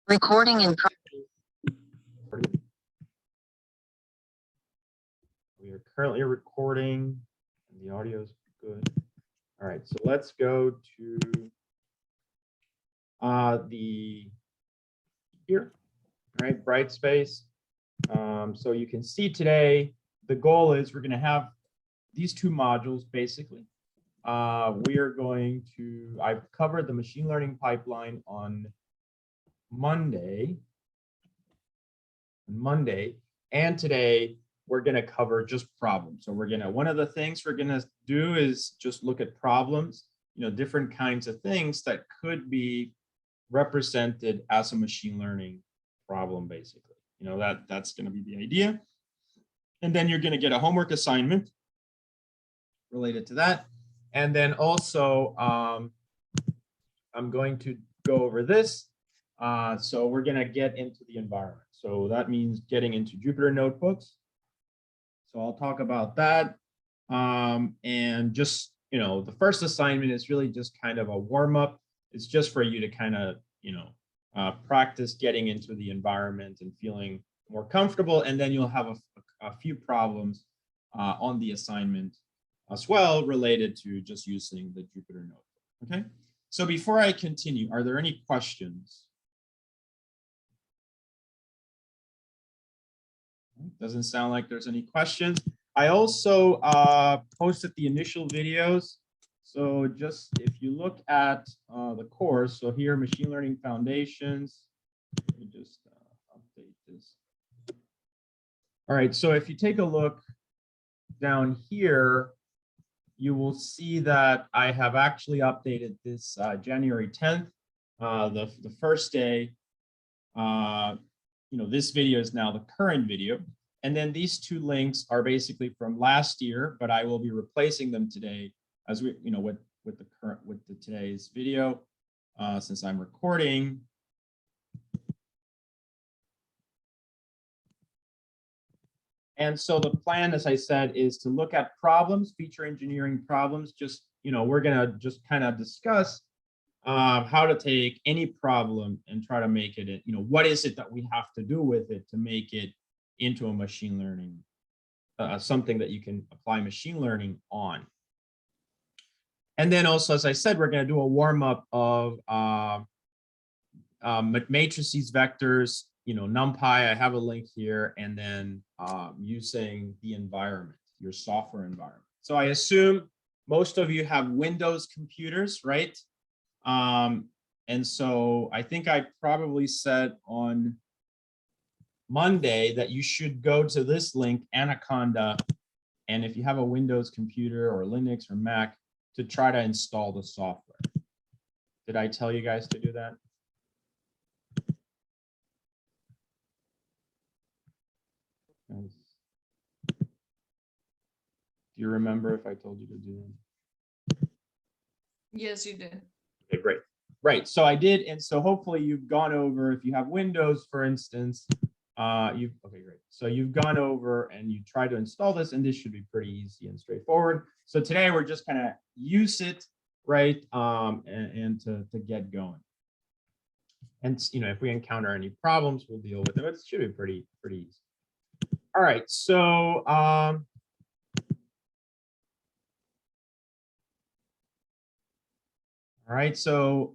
Recording in progress. We are currently recording and the audio is good. All right, so let's go to here, all right, bright space. So you can see today, the goal is we're going to have these two modules basically. We are going to, I've covered the machine learning pipeline on Monday, and today we're going to cover just problems. So we're going to, one of the things we're going to do is just look at problems, different kinds of things that could be represented as a machine learning problem, basically. That's going to be the idea. And then you're going to get a homework assignment related to that. And then also, I'm going to go over this. So we're going to get into the environment. So that means getting into Jupyter notebooks. So I'll talk about that. And just, the first assignment is really just kind of a warm up. It's just for you to kind of, practice getting into the environment and feeling more comfortable. And then you'll have a few problems on the assignment as well related to just using the Jupyter notebook. Okay. So before I continue, are there any questions? Doesn't sound like there's any questions. I also posted the initial videos. So just if you look at the course, so here, machine learning foundations. Let me just update this. All right, so if you take a look down here, you will see that I have actually updated this January 10th, the first day. This video is now the current video. And then these two links are basically from last year, but I will be replacing them today as we, with today's video, since I'm recording. And so the plan, as I said, is to look at problems, feature engineering problems. Just, we're gonna just kind of discuss how to take any problem and try to make it, what is it that we have to do with it to make it into a machine learning, something that you can apply machine learning on. And then also, as I said, we're going to do a warm up of matrices, vectors, NumPy. I have a link here, and then using the environment, your software environment. So I assume most of you have Windows computers, right? And so I think I probably said on Monday that you should go to this link, Anaconda, and if you have a Windows computer or Linux or Mac, to try to install the software. Did I tell you guys to do that? Do you remember if I told you to do that? Yes, you did. Okay, great. Right, so I did, and so hopefully you've gone over, if you have Windows, for instance, okay, great. So you've gone over and you try to install this, and this should be pretty easy and straightforward. So today we're just kind of use it, right, and to get going. And if we encounter any problems, we'll deal with them. It should be pretty easy. All right, so all right, so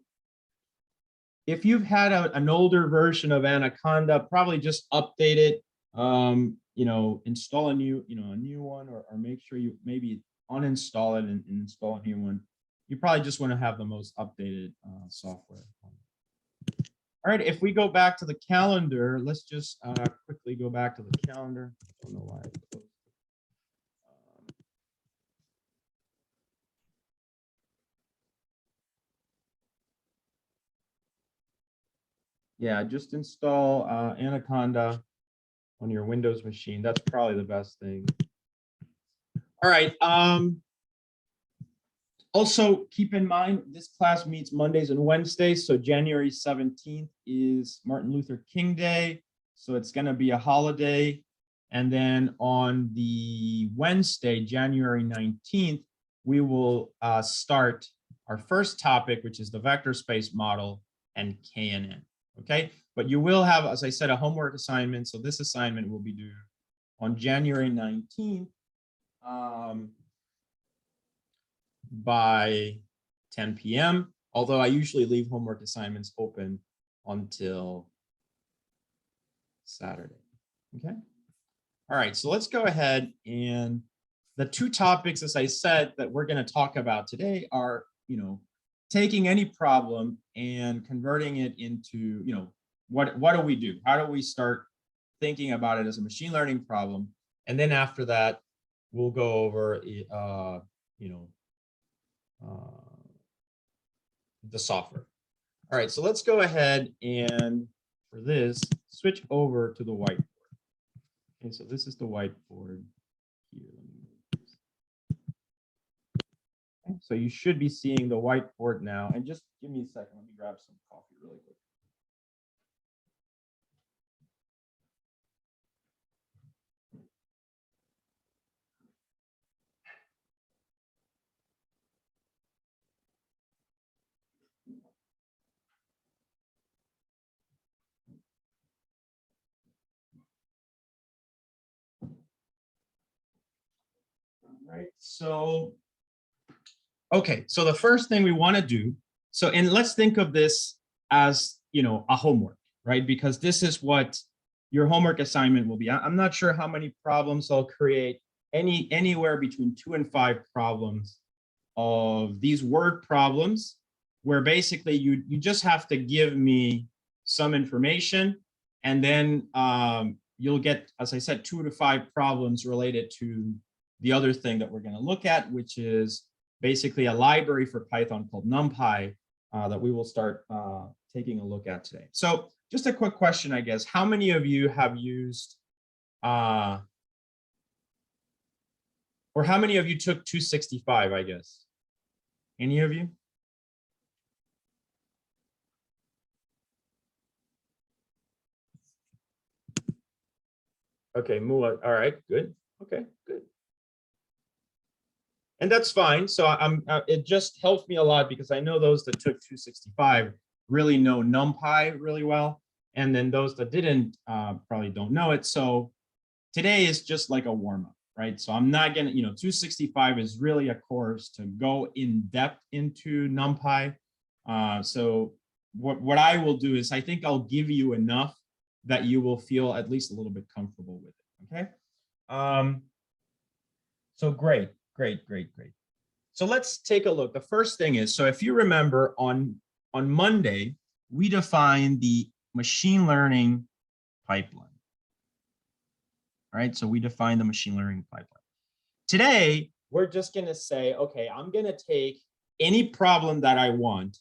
if you've had an older version of Anaconda, probably just update it, install a new one, or make sure you maybe uninstall it and install a new one. You probably just want to have the most updated software. All right, if we go back to the calendar, let's just quickly go back to the calendar. I don't know why I closed it. Yeah, just install Anaconda on your Windows machine. That's probably the best thing. All right. Also, keep in mind, this class meets Mondays and Wednesdays. So January 17th is Martin Luther King Day. So it's going to be a holiday. And then on the Wednesday, January 19th, we will start our first topic, which is the vector space model and KNN. okay? But you will have, as I said, a homework assignment. So this assignment will be due on January 19th by 10 p.m. Although I usually leave homework assignments open until Saturday, okay? All right, so let's go ahead, and the two topics, as I said, that we're going to talk about today are, taking any problem and converting it into, what do we do? How do we start thinking about it as a machine learning problem? And then after that, we'll go over, the software. All right, so let's go ahead and for this, switch over to the whiteboard. Okay, so this is the whiteboard here. Okay, so you should be seeing the whiteboard now. And just give me a second. Let me grab some coffee really quick. All right, so okay, so the first thing we want to do, and let's think of this as, a homework, right? Because this is what your homework assignment will be. I'm not sure how many problems I'll create, anywhere between 2 and 5 problems of these word problems, where basically you just have to give me some information, and then you'll get, as I said, 2 to 5 problems related to the other thing that we're going to look at, which is basically a library for Python called NumPy that we will start taking a look at today. So just a quick question, I guess. How many of you have used, or how many of you took 265, I guess? Any of you? Okay, Mula, all right, good. Okay, good. And that's fine. So it just helps me a lot because I know those that took 265 really know NumPy really well. And then those that didn't probably don't know it. So today is just like a warm up, right? So I'm not gonna, 265 is really a course to go in depth into NumPy. So what I will do is I think I'll give you enough that you will feel at least a little bit comfortable with it, okay? So great. So let's take a look. The first thing is, so if you remember on Monday, we defined the machine learning pipeline. All right, so we defined the machine learning pipeline. Today, we're just going to say, okay, I'm going to take any problem that I want,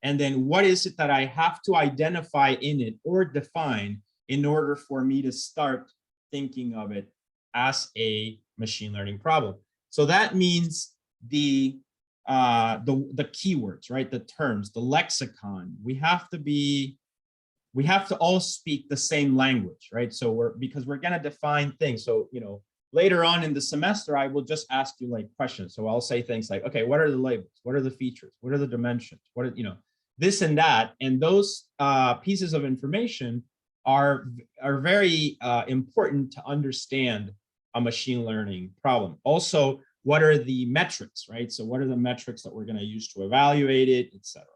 and then what is it that I have to identify in it or define in order for me to start thinking of it as a machine learning problem. So that means the keywords, right? The terms, the lexicon. We have to all speak the same language, right? So because we're going to define things. So, later on in the semester, I will just ask you like questions. So I'll say things like, okay, what are the labels? What are the features? What are the dimensions? What are, this and that. And those pieces of information are very important to understand a machine learning problem. Also, what are the metrics, right? So what are the metrics that we're going to use to evaluate it, etc.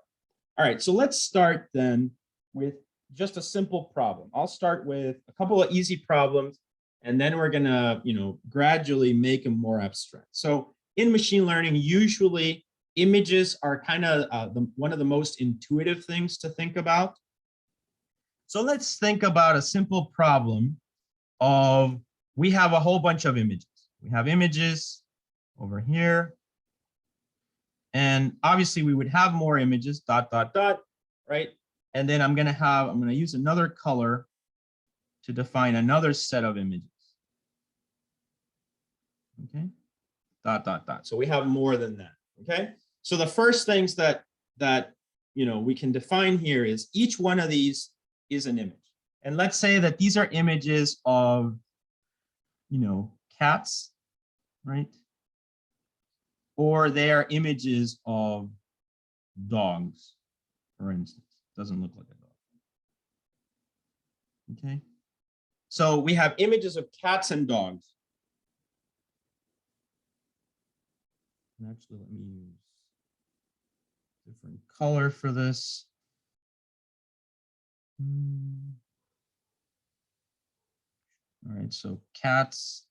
All right, so let's start then with just a simple problem. I'll start with a couple of easy problems, and then we're going to, gradually make them more abstract. So in machine learning, usually images are kind of one of the most intuitive things to think about. So let's think about a simple problem of, we have a whole bunch of images. We have images over here. And obviously we would have more images, ... right? And then I'm going to use another color to define another set of images. Okay, ... So we have more than that. Okay, so the first things that we can define here is each one of these is an image. And let's say that these are images of, cats, right? Or they are images of dogs, for instance. Doesn't look like a dog. Okay. So we have images of cats and dogs. And actually, let me use different color for this. All right, so cats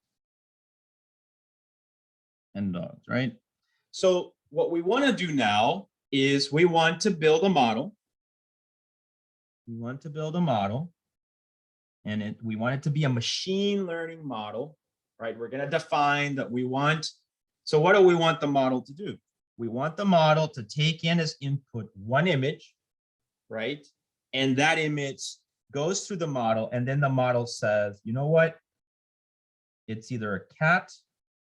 and dogs, right? So what we want to do now is we want to build a model. We want to build a model, and we want it to be a machine learning model, right? We're going to define that we want. So what do we want the model to do? We want the model to take in as input one image, right? And that image goes through the model, and then the model says, you know what? It's either a cat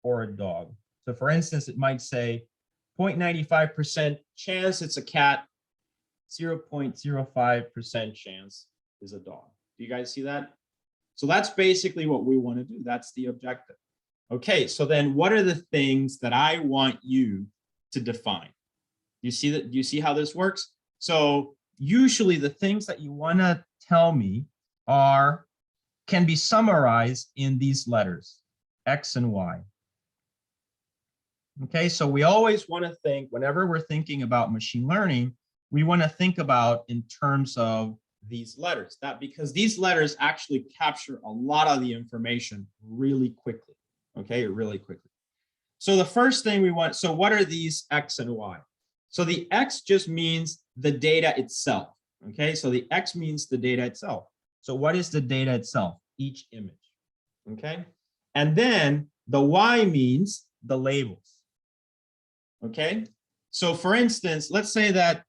or a dog. So for instance, it might say 0.95% chance it's a cat, 0.05% chance is a dog. Do you guys see that? So that's basically what we want to do. That's the objective. Okay, so then what are the things that I want you to define? You see that? Do you see how this works? So usually the things that you want to tell me can be summarized in these letters, X and Y. Okay, so we always want to think, whenever we're thinking about machine learning, we want to think about in terms of these letters, because these letters actually capture a lot of the information really quickly, okay, really quickly. So the first thing we want, so what are these X and Y? So the X just means the data itself, okay? So the X means the data itself. So what is the data itself? Each image, okay? And then the Y means the labels, okay? So for instance, let's say that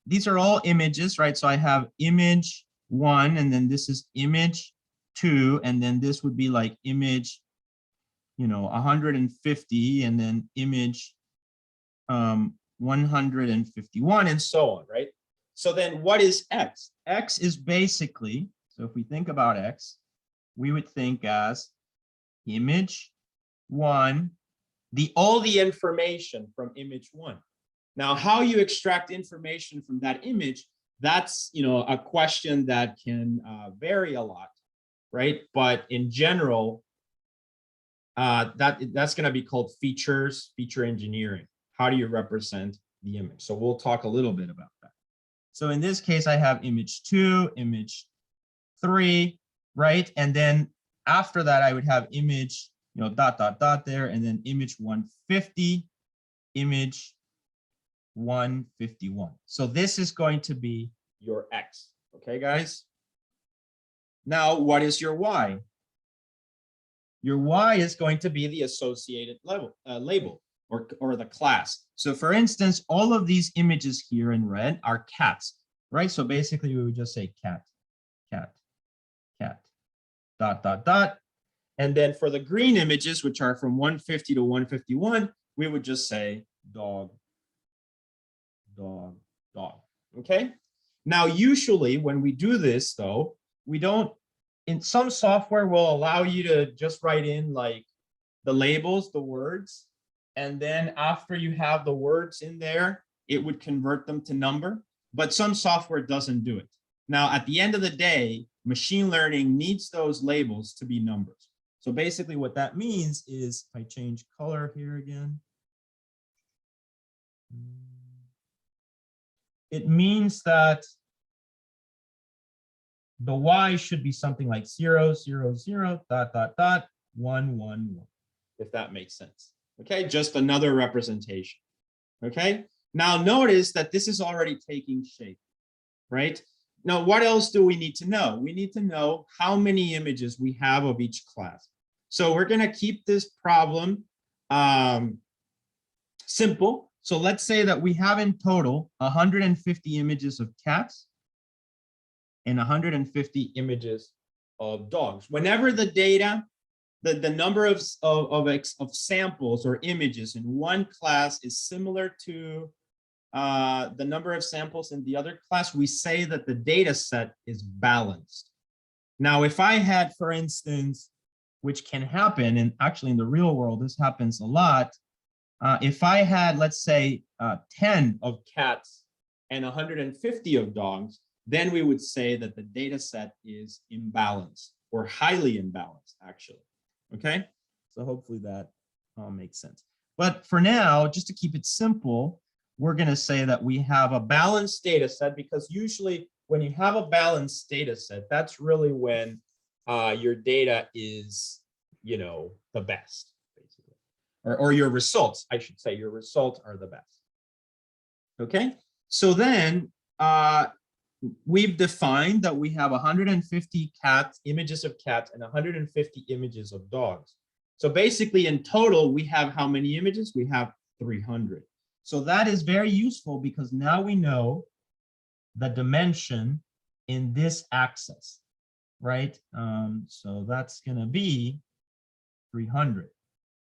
these are all images, right? So I have image 1, and then this is image 2, and then this would be like image, 150, and then image 151, and so on, right? So then what is X? X is basically, so if we think about X, we would think as image 1, all the information from image 1. Now, how you extract information from that image, that's a question that can vary a lot, right? But in general, that's going to be called feature engineering. How do you represent the image? So we'll talk a little bit about that. So in this case, I have image 2, image 3, right? And then after that, I would have image, dot, dot, dot there, and then image 150, image 151. So this is going to be your X, okay, guys? Now, what is your Y? Your Y is going to be the associated label or the class. So for instance, all of these images here in red are cats, right? So basically we would just say cat, cat, cat, dot, dot, dot. And then for the green images, which are from 150 to 151, we would just say dog, dog, dog, okay? Now, usually when we do this though, we don't, in some software will allow you to just write in like the labels, the words, and then after you have the words in there, it would convert them to number, but some software doesn't do it. Now, at the end of the day, machine learning needs those labels to be numbers. So basically what that means is, if I change color here again, it means that the Y should be something like 0, 0, 0, dot, dot, dot, 1, 1, 1, if that makes sense. Okay, just another representation. Okay, now notice that this is already taking shape, right? Now, what else do we need to know? We need to know how many images we have of each class. So we're going to keep this problem simple. So let's say that we have in total 150 images of cats and 150 images of dogs. Whenever the data, the number of samples or images in one class is similar to the number of samples in the other class, we say that the data set is balanced. Now, if I had, for instance, which can happen, and actually in the real world, this happens a lot, if I had, let's say, 10 of cats and 150 of dogs, then we would say that the data set is imbalanced or highly imbalanced, actually. Okay, so hopefully that makes sense. But for now, just to keep it simple, we're going to say that we have a balanced data set, because usually when you have a balanced data set, that's really when your data is, you know, the best, basically, or your results, I should say, your results are the best. Okay, so then we've defined that we have 150 images of cats and 150 images of dogs. So basically in total, we have how many images? We have 300. So that is very useful, because now we know the dimension in this axis, right? So that's gonna be 300.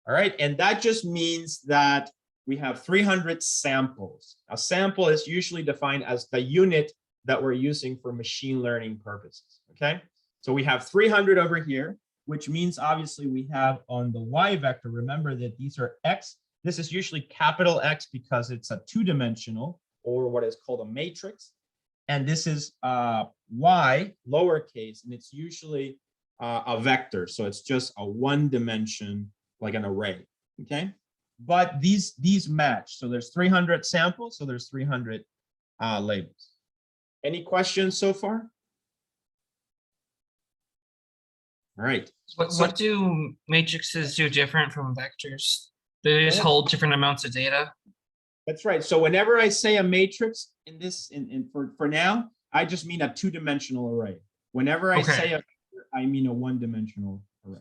All right, and that just means that we have 300 samples. A sample is usually defined as the unit that we're using for machine learning purposes, okay? So we have 300 over here, which means obviously we have on the y vector, remember that these are x. This is usually capital X because it's a two-dimensional, or what is called a matrix. And this is y, lowercase, and it's usually a vector. So it's just a one dimension, like an array, okay? But these match. So there's 300 samples, so there's 300 labels. Any questions so far? All right. What do matrices do different from vectors? Do they just hold different amounts of data? That's right. So whenever I say a matrix in this, for now, I just mean a two-dimensional array. Whenever I say a vector, I mean a one-dimensional array.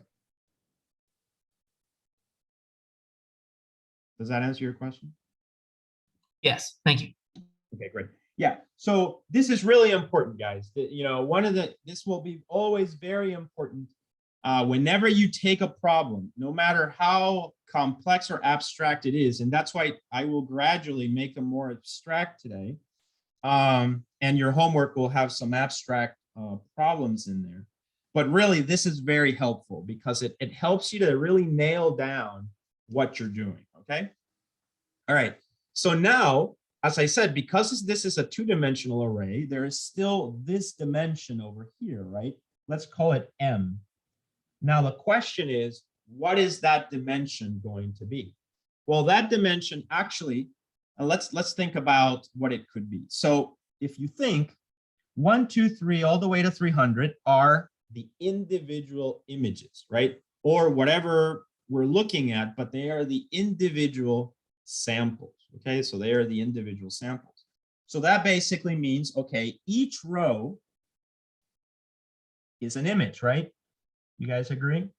Does that answer your question? Yes, thank you. Okay, great. Yeah, so this is really important, guys. You know, this will be always very important whenever you take a problem, no matter how complex or abstract it is. And that's why I will gradually make them more abstract today. And your homework will have some abstract problems in there. But really, this is very helpful, because it helps you to really nail down what you're doing, okay? All right, so now, as I said, because this is a two-dimensional array, there is still this dimension over here, right? Let's call it M. Now the question is, what is that dimension going to be? Well, that dimension actually, let's think about what it could be. So if you think 1, 2, 3, all the way to 300 are the individual images, right? Or whatever we're looking at, but they are the individual samples, okay? So they are the individual samples. So that basically means, okay, each row is an image, right? You guys agree?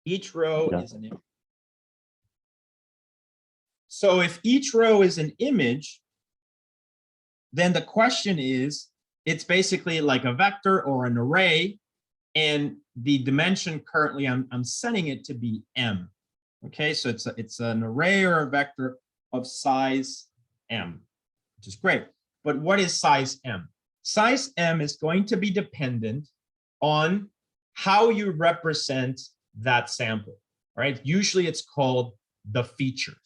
Each row is an image. So if each row is an image, then the question is, it's basically like a vector or an array, and the dimension currently I'm setting it to be M. Okay, so it's an array or a vector of size M, which is great. But what is size M? Size M is going to be dependent on how you represent that sample, right? Usually it's called the features,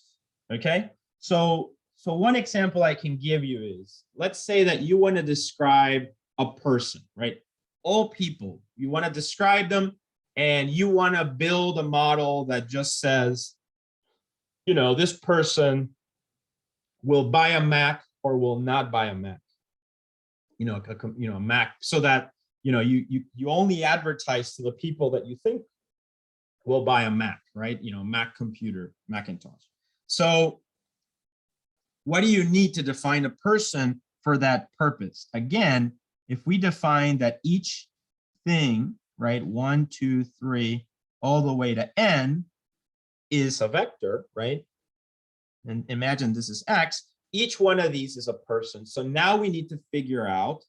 okay? So one example I can give you is, let's say that you want to describe a person, right? All people, you want to describe them, and you want to build a model that just says, you know, this person will buy a Mac or will not buy a Mac, you know, a Mac, so that, you know, you only advertise to the people that you think will buy a Mac, right? You know, Mac computer, Macintosh. So what do you need to define a person for that purpose? Again, if we define that each thing, right, 1, 2, 3, all the way to n is a vector, right? And imagine this is X, each one of these is a person. So now we need to figure out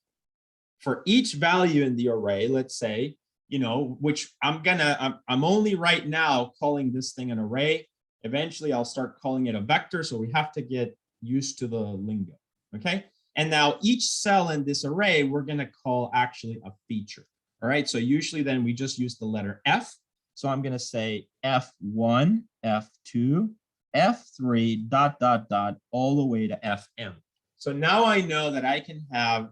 for each value in the array, let's say, you know, which I'm only right now calling this thing an array. Eventually I'll start calling it a vector. So we have to get used to the lingo, okay? And now each cell in this array, we're gonna call actually a feature, all right? So usually then we just use the letter F. So I'm gonna say F1, F2, F3, ... all the way to FM. So now I know that I can have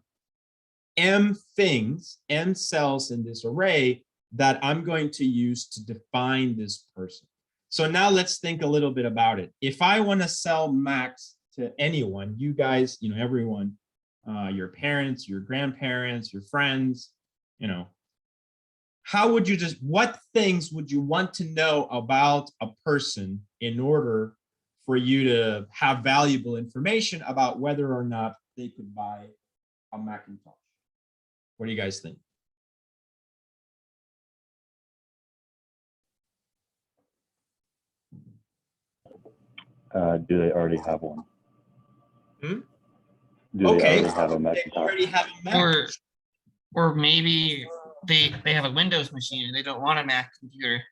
M things, M cells in this array that I'm going to use to define this person. So now let's think a little bit about it. If I want to sell Macs to anyone, you guys, everyone, your parents, your grandparents, your friends, how would you what things would you want to know about a person in order for you to have valuable information about whether or not they could buy a Macintosh? What do you guys think? Do they already have one? Hmm? Do they Okay, already have a they Macintosh? already have a Mac. Or maybe they have a Windows machine and they don't want a Mac computer.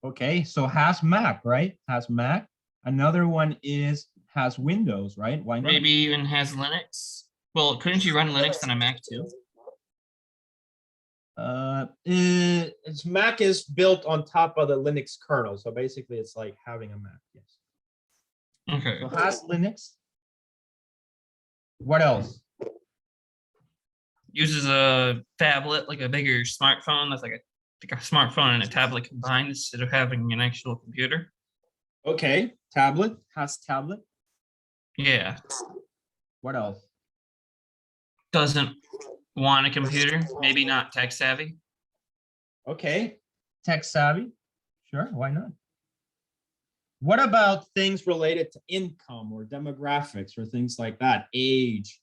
Okay, so has Mac, right? Has Mac. Another one has Windows, right? Why not? Maybe even has Linux. Well, couldn't you run Linux on a Mac too? Its Mac is built on top of the Linux kernel, so basically it's like having a Mac. Yes. Okay. So has Linux. What else? Uses a tablet, like a bigger smartphone. That's like a smartphone and a tablet combined instead of having an actual computer. Okay, tablet. Has tablet. Yeah. What else? Doesn't want a computer. Maybe not tech savvy. Okay, tech savvy. Sure, why not? What about things related to income or demographics or things like that? Age,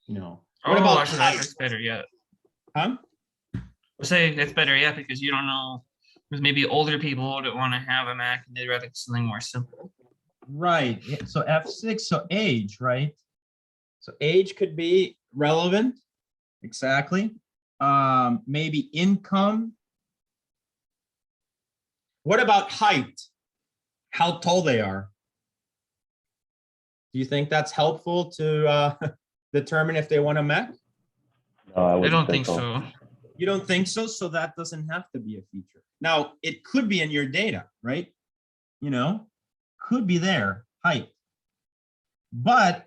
What about actually, height? that's better yet. Huh? I'll say that's better yet because you don't know. Because maybe older people don't want to have a Mac and they'd rather something more simple. Right. So F6, so age, right? So age could be relevant. Exactly. Maybe income. What about height? How tall they are? Do you think that's helpful to determine if they want a Mac? No, I I wouldn't don't say think so. so. You don't think so? So that doesn't have to be a feature. Now, it could be in your data, right? Could be there, height. But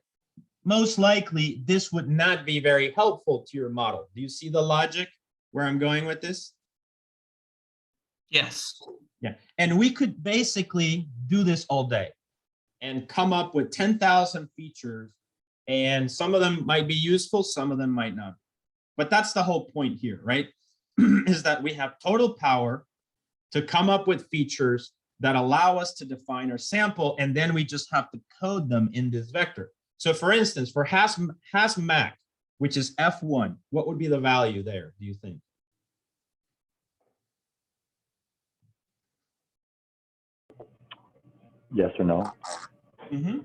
most likely, this would not be very helpful to your model. Do you see the logic where I'm going with this? Yes. Yeah, and we could basically do this all day and come up with 10,000 features, and some of them might be useful, some of them might not. But that's the whole point here, right? Is that we have total power to come up with features that allow us to define our sample, and then we just have to code them in this vector. So for instance, for has Mac, which is F1, what would be the value there, do you think? Yes or no? Mm-hmm.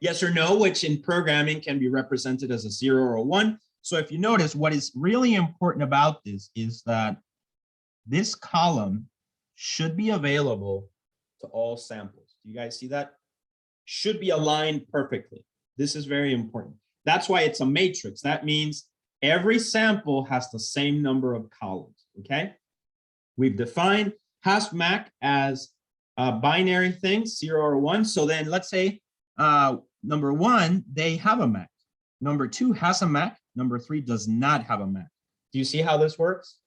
Yes or no, which in programming can be represented as a 0 or a 1. So if you notice, what is really important about this is that this column should be available to all samples. Do you guys see that? Should be aligned perfectly. This is very important. That's why it's a matrix. That means every sample has the same number of columns, okay? We've defined has Mac as a binary thing, 0 or 1. So then let's say number 1, they have a Mac. Number 2 has a Mac. Number 3 does not have a Mac. Do you see how this works?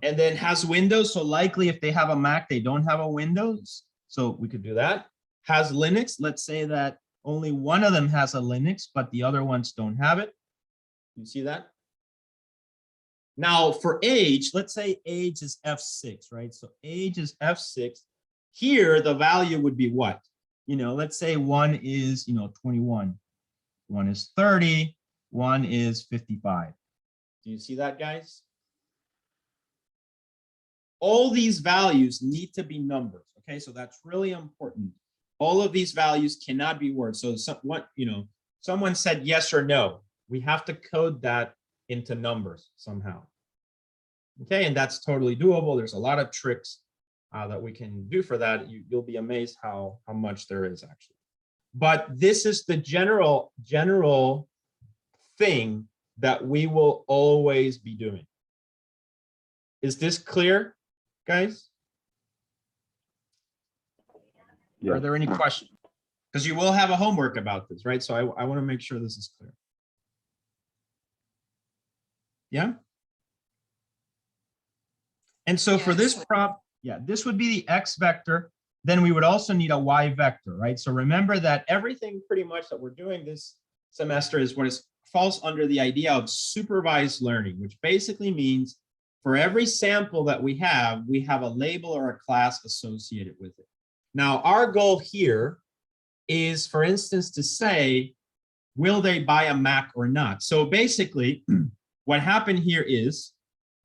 And then has Windows. So likely if they have a Mac, they don't have a Windows. So we could do that. Has Linux. Let's say that only one of them has a Linux, but the other ones don't have it. You see that? Now for age, let's say age is F6, right? So age is F6. Here, the value would be what? Let's say 1 is, 21. 1 is 30. 1 is 55. Do you see that, guys? All these values need to be numbers, okay? So that's really important. All of these values cannot be words. So someone said yes or no. We have to code that into numbers somehow. Okay, and that's totally doable. There's a lot of tricks that we can do for that. You'll be amazed how much there is actually. But this is the general thing that we will always be doing. Is this clear, guys? Yeah. Are there any questions? Because you will have a homework about this, right? So I want to make sure this is clear. Yeah. And so for this Yes. this would be the X vector. Then we would also need a Y vector, right? So remember that everything pretty much that we're doing this semester is what falls under the idea of supervised learning, which basically means for every sample that we have a label or a class associated with it. Now, our goal here is, for instance, to say, will they buy a Mac or not? So basically, what happened here is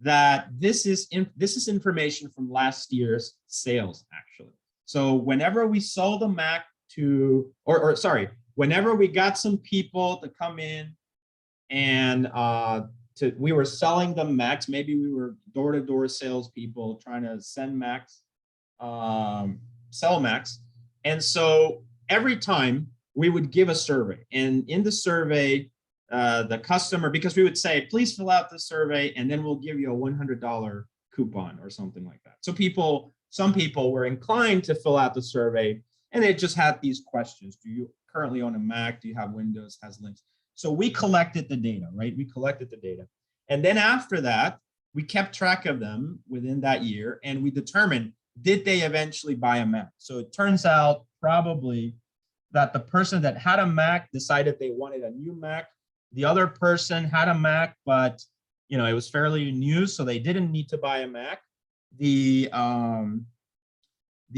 that this is information from last year's sales, actually. So whenever we sold a Mac to, whenever we got some people to come in and we were selling them Macs, maybe we were door-to-door salespeople trying to send Macs, sell Macs. And so every time we would give a survey, and in the survey, the customer, because we would say, please fill out the survey, and then we'll give you a $100 coupon or something like that. So some people were inclined to fill out the survey, and it just had these questions. Do you currently own a Mac? Do you have Windows? Has links? So we collected the data, right? We collected the data. And then after that, we kept track of them within that year, and we determined, did they eventually buy a Mac? So it turns out probably that the person that had a Mac decided they wanted a new Mac. The other person had a Mac, but it was fairly new, so they didn't need to buy a Mac. The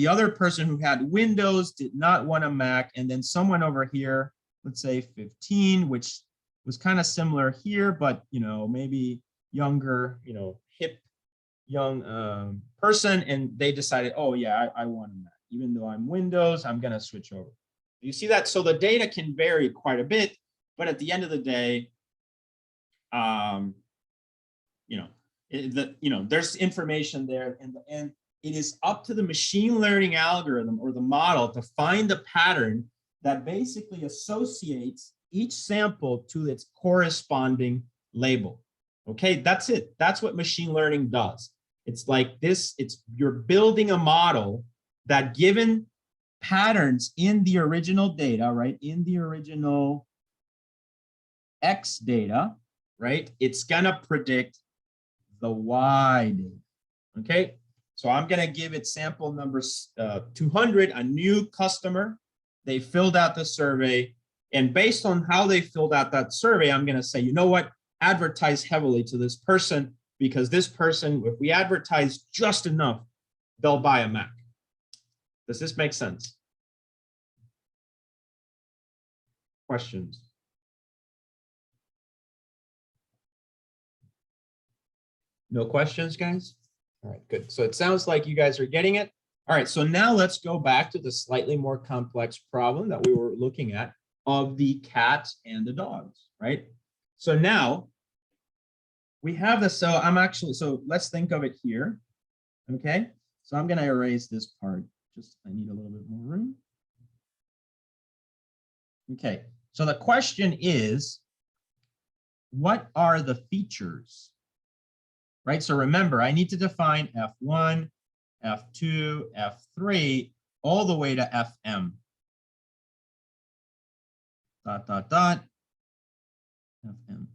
other person who had Windows did not want a Mac, and then someone over here, let's say 15, which was kind of similar here, but maybe younger, hip, young person, and they decided, oh yeah, I want a Mac. Even though I'm Windows, I'm gonna switch over. You see that? So the data can vary quite a bit, but at the end of the day, there's information there, and it is up to the machine learning algorithm or the model to find the pattern that basically associates each sample to its corresponding label. Okay, that's it. That's what machine learning does. It's like this, you're building a model that, given patterns in the original data, right, in the original X data, right, it's gonna predict the Y data. Okay, so I'm gonna give it sample number 200, a new customer. They filled out the survey, and based on how they filled out that survey, I'm gonna say, you know what, advertise heavily to this person, because this person, if we advertise just enough, they'll buy a Mac. Does this make sense? Questions? No questions, guys? All right, good. So it sounds like you guys are getting it. All right, so now let's go back to the slightly more complex problem that we were looking at of the cats and the dogs, right? So now we have this. So let's think of it here. Okay, so I'm going to erase this part. I need a little bit more room. Okay, so the question is, what are the features? Right, so remember, I need to define F1, F2, F3, all the way to FM. ... FM.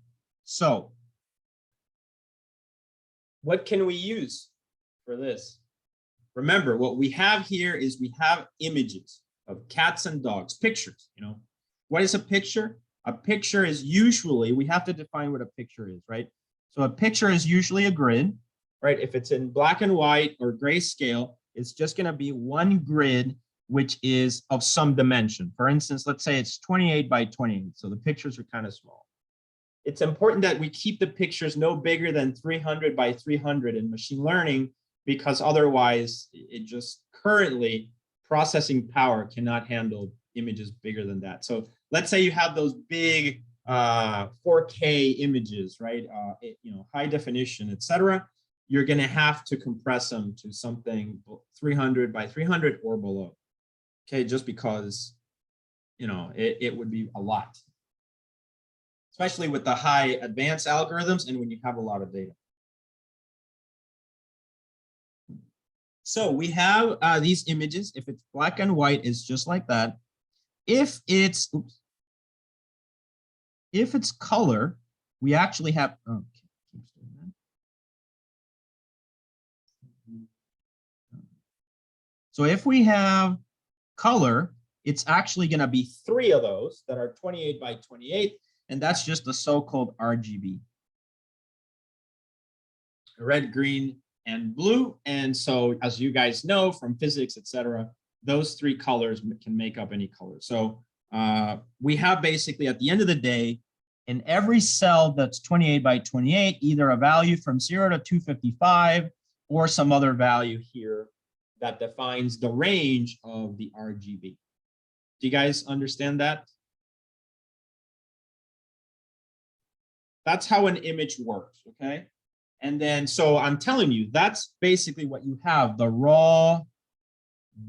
So what can we use for this? Remember, what we have here is we have images of cats and dogs, pictures. What is a picture? A picture is usually, we have to define what a picture is, right? So a picture is usually a grid, right? If it's in black and white or grayscale, it's just going to be one grid, which is of some dimension. For instance, let's say it's 28 by 28. So the pictures are kind of small. It's important that we keep the pictures no bigger than 300 by 300 in machine learning, because otherwise it just currently processing power cannot handle images bigger than that. So let's say you have those big 4K images, right? High definition, etc. You're going to have to compress them to something 300 by 300 or below. Okay, just because it would be a lot, especially with the high advanced algorithms and when you have a lot of data. So we have these images. If it's black and white, it's just like that. If it's color, we actually have. Oh, keeps doing that. So if we have color, it's actually going to be 3 of those that are 28 by 28, and that's just the so-called RGB. Red, green, and blue. And so as you guys know from physics, etc., those 3 colors can make up any color. So we have basically at the end of the day, in every cell that's 28 by 28, either a value from 0 to 255 or some other value here that defines the range of the RGB. Do you guys understand that? That's how an image works, okay? And then, so I'm telling you, that's basically what you have, the raw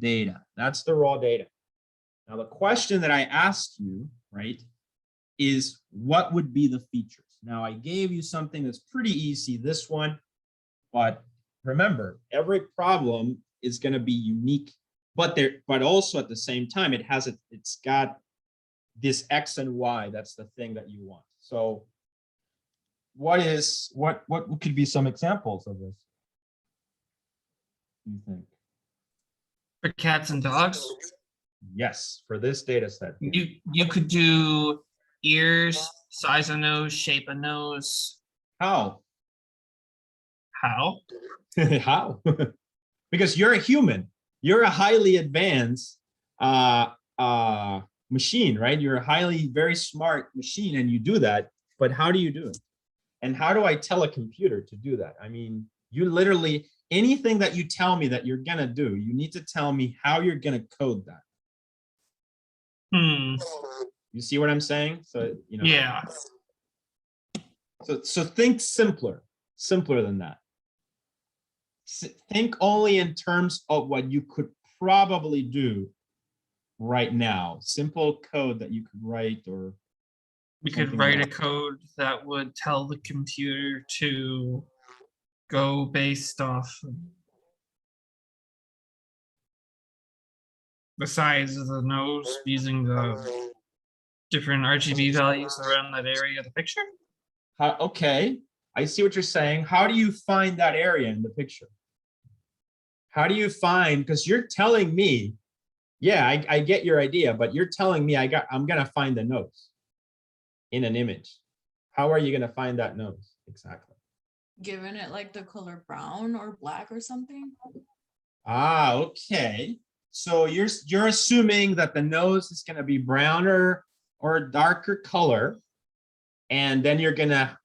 data. That's the raw data. Now, the question that I asked you, right, is what would be the features? Now, I gave you something that's pretty easy, this one, but remember, every problem is going to be unique, but also at the same time, it's got this X and Y. That's the thing that you want. So what could be some examples of this? You think? For cats and dogs, Yes, for this data set. you could do ears, size of nose, shape of nose. How? How? How? Because you're a human. You're a highly advanced machine, right? You're a very smart machine, and you do that. But how do you do it? And how do I tell a computer to do that? I mean, you literally, anything that you tell me that you're gonna do, you need to tell me how you're gonna code that. You see what I'm saying? So, you know. Yeah. So think simpler than that. Think only in terms of what you could probably do right now. Simple code that you could write, or We could something write a like code that would tell the computer to go based off the size of the nose using the different RGB values around that area of the picture. Okay, I see what you're saying. How do you find that area in the picture? How do you find, because you're telling me, yeah, I get your idea, but you're telling me I'm gonna find the nose in an image. How are you gonna find that nose exactly? Given it like the color brown or black or something. Ah, okay. So you're assuming that the nose is gonna be browner or a darker color, and then you're gonna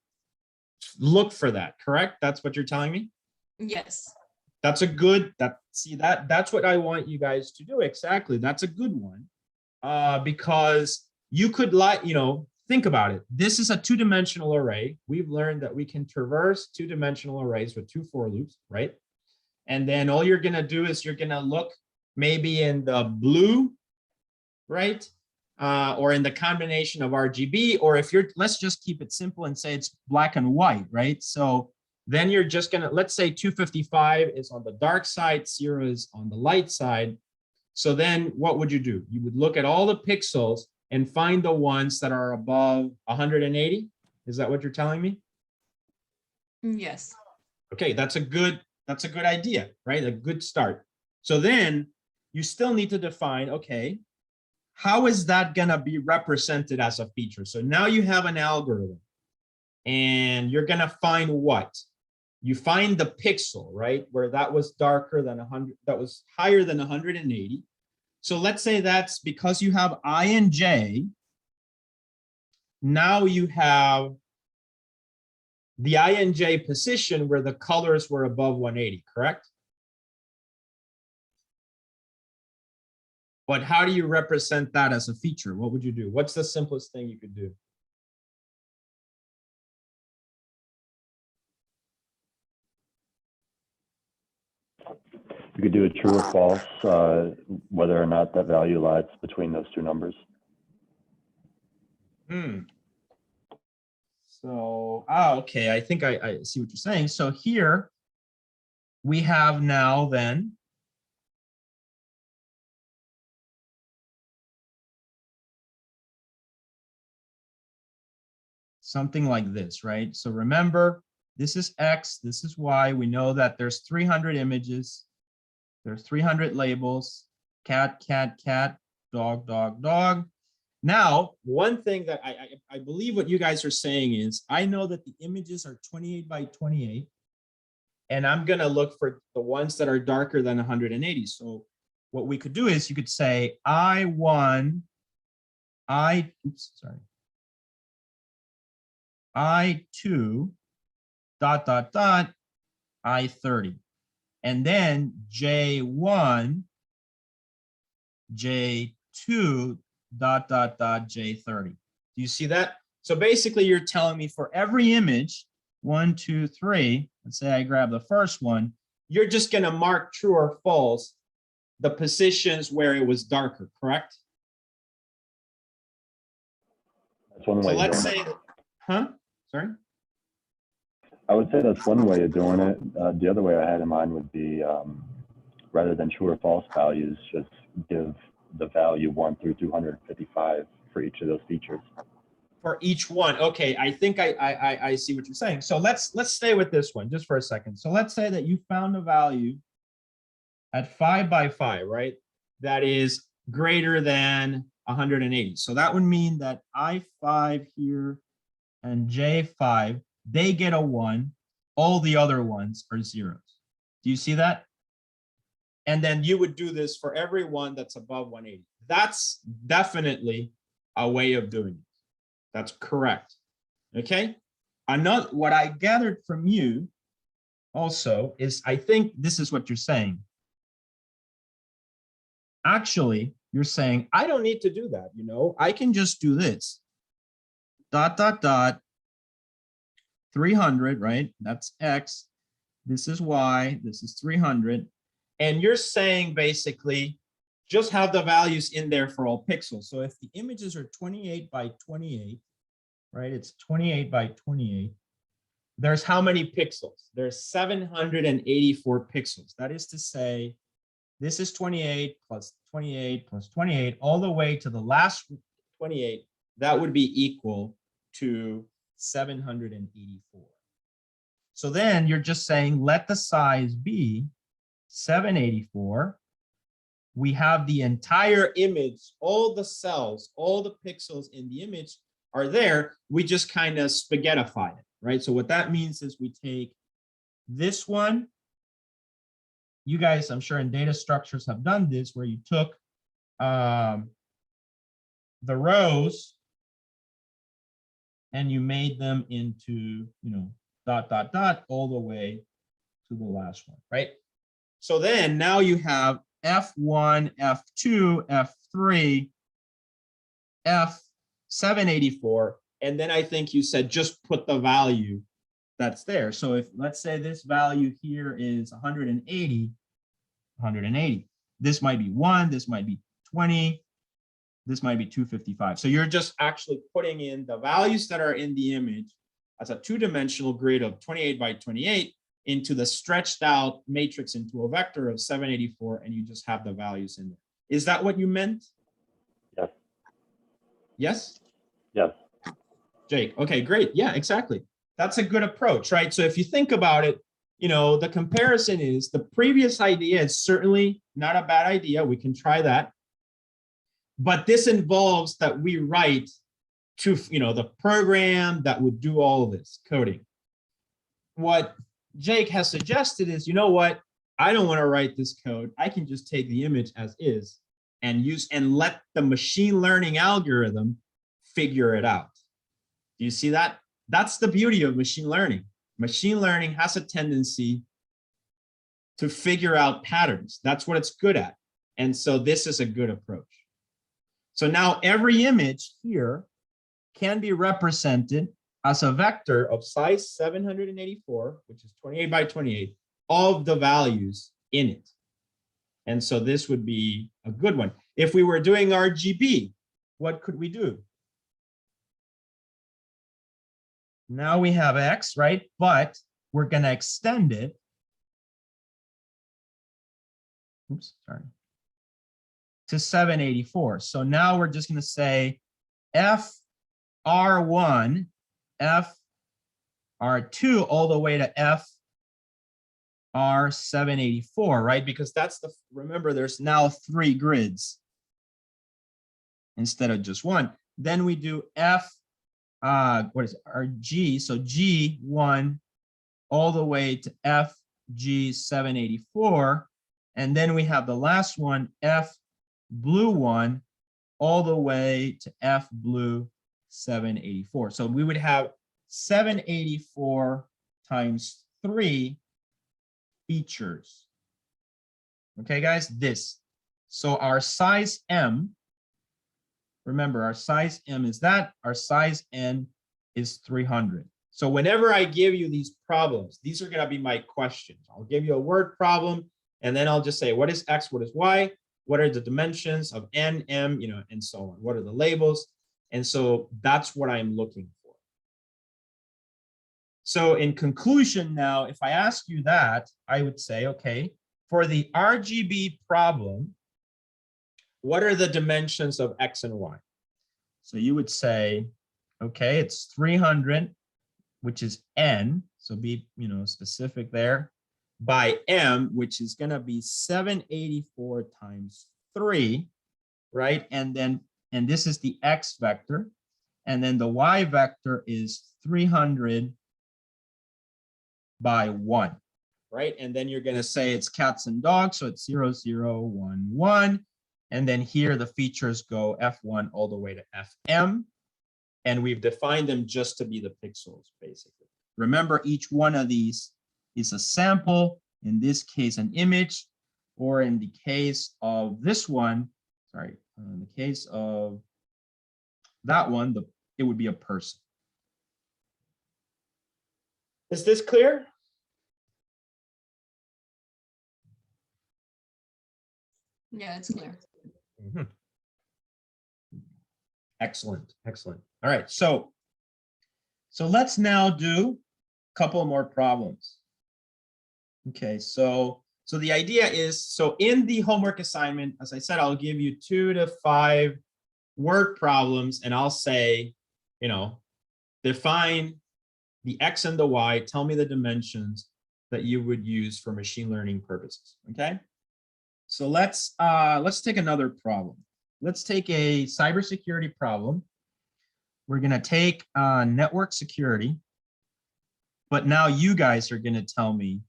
look for that, correct? That's what you're telling me? Yes. That's that's what I want you guys to do. Exactly. That's a good one. Because you could think about it. This is a 2-dimensional array. We've learned that we can traverse 2-dimensional arrays with 2 for loops, right? And then all you're gonna do is you're gonna look maybe in the blue, right? Or in the combination of RGB, or if let's just keep it simple and say it's black and white, right? So then you're just gonna, let's say 255 is on the dark side, 0 is on the light side. So then what would you do? You would look at all the pixels and find the ones that are above 180. Is that what you're telling me? Yes. Okay, that's a good idea, right? A good start. So then you still need to define, okay, how is that gonna be represented as a feature? So now you have an algorithm, and you're gonna find what? You find the pixel, right? Where that was darker than 100, that was higher than 180. So let's say that's because you have I and J. Now you have the I and J position where the colors were above 180, correct? But how do you represent that as a feature? What would you do? What's the simplest thing you could do? You could do a true or false, whether or not that value lies between those 2 numbers. So, okay, I think I see what you're saying. So here we have now then something like this, right? So remember, this is X, this is Y. We know that there's 300 images. There's 300 labels, cat, cat, cat, dog, dog, dog. Now, one thing that I believe what you guys are saying is, I know that the images are 28 by 28, and I'm gonna look for the ones that are darker than 180. So what we could do is you could say I1, I2, dot, dot, dot, I30. And then J1, J2, dot, dot, dot, J30. Do you see that? So basically you're telling me for every image, 1, 2, 3, let's say I grab the first one, you're just gonna mark true or false the positions where it was darker, correct? That's one So way of let's doing say, it. huh? Sorry? I would say that's one way of doing it. The other way I had in mind would be rather than true or false values, just give the value 1 through 255 for each of those features. For each one. Okay, I think I see what you're saying. So let's stay with this one just for a second. So let's say that you found a value at 5 by 5, right? That is greater than 180. So that would mean that I5 here and J5, they get a 1. All the other ones are zeros. Do you see that? And then you would do this for every one that's above 180. That's definitely a way of doing it. That's correct. Okay. Another, what I gathered from you also is, I think this is what you're saying. Actually, you're saying, I don't need to do that. You know, I can just do this. Dot, dot, dot, 300, right? That's X. This is Y. This is 300. And you're saying basically, just have the values in there for all pixels. So if the images are 28 by 28, right? It's 28 by 28. There's how many pixels? There's 784 pixels. That is to say, this is 28 plus 28 plus 28, all the way to the last 28. That would be equal to 784. So then you're just saying, let the size be 784. We have the entire image, all the cells, all the pixels in the image are there. We just kind of spaghettify it, right? So what that means is we take this one. You guys, I'm sure in data structures have done this, where you took the rows and you made them into, you know, dot, dot, dot, all the way to the last one, right? So then now you have F1, F2, F3, F784, and then I think you said just put the value that's there. So if, let's say this value here is 180, 180. This might be 1, this might be 20, this might be 255. So you're just actually putting in the values that are in the image as a two-dimensional grid of 28 by 28 into the stretched out matrix into a vector of 784, and you just have the values in there. Is that what you meant? Yes. Yes? Yes. Jake, okay, great. Yeah, exactly. That's a good approach, right? So if you think about it, you know, the comparison is the previous idea is certainly not a bad idea. We can try that. But this involves that we write to, you know, the program that would do all of this coding. What Jake has suggested is, you know what? I don't want to write this code. I can just take the image as is and use and let the machine learning algorithm figure it out. Do you see that? That's the beauty of machine learning. Machine learning has a tendency to figure out patterns. That's what it's good at. And so this is a good approach. So now every image here can be represented as a vector of size 784, which is 28 by 28, of the values in it. And so this would be a good one. If we were doing RGB, what could we do? Now we have X, right? But we're going to extend it. Oops, sorry. To 784. So now we're just going to say FR1 F R2 all the way to F R784, right? Because that's the, remember, there's now 3 grids instead of just one. Then we do F, what is it, RG, so G1 all the way to FG784. And then we have the last one, F blue 1 all the way to F blue 784. So we would have 784 times 3 features. Okay, guys, this. So our size M, remember our size M is that, our size N is 300. So whenever I give you these problems, these are going to be my questions. I'll give you a word problem, and then I'll just say, what is X, what is Y? What are the dimensions of N, M, you know, and so on? What are the labels? And so that's what I'm looking for. So in conclusion now, if I ask you that, I would say, okay, for the RGB problem, what are the dimensions of X and Y? So you would say, okay, it's 300, which is N, so be, you know, specific there, by M, which is going to be 784 times 3, right? And then, and this is the X vector, and then the Y vector is 300 by 1, right? And then you're going to say it's cats and dogs, so it's 0, 0, 1, 1. And then here the features go F1 all the way to FM. And we've defined them just to be the pixels, basically. Remember, each one of these is a sample, in this case, an image, or in the case of this one, sorry, in the case of that one, it would be a person. Is this clear? Yeah, it's clear. Mm-hmm. Excellent, excellent. All right, so let's now do a couple more problems. Okay, so the idea is, so in the homework assignment, as I said, I'll give you 2 to 5 word problems, and I'll say, you know, define the X and the Y, tell me the dimensions that you would use for machine learning purposes, okay? So let's take another problem. Let's take a cybersecurity problem. We're gonna take network security, but now you guys are gonna tell me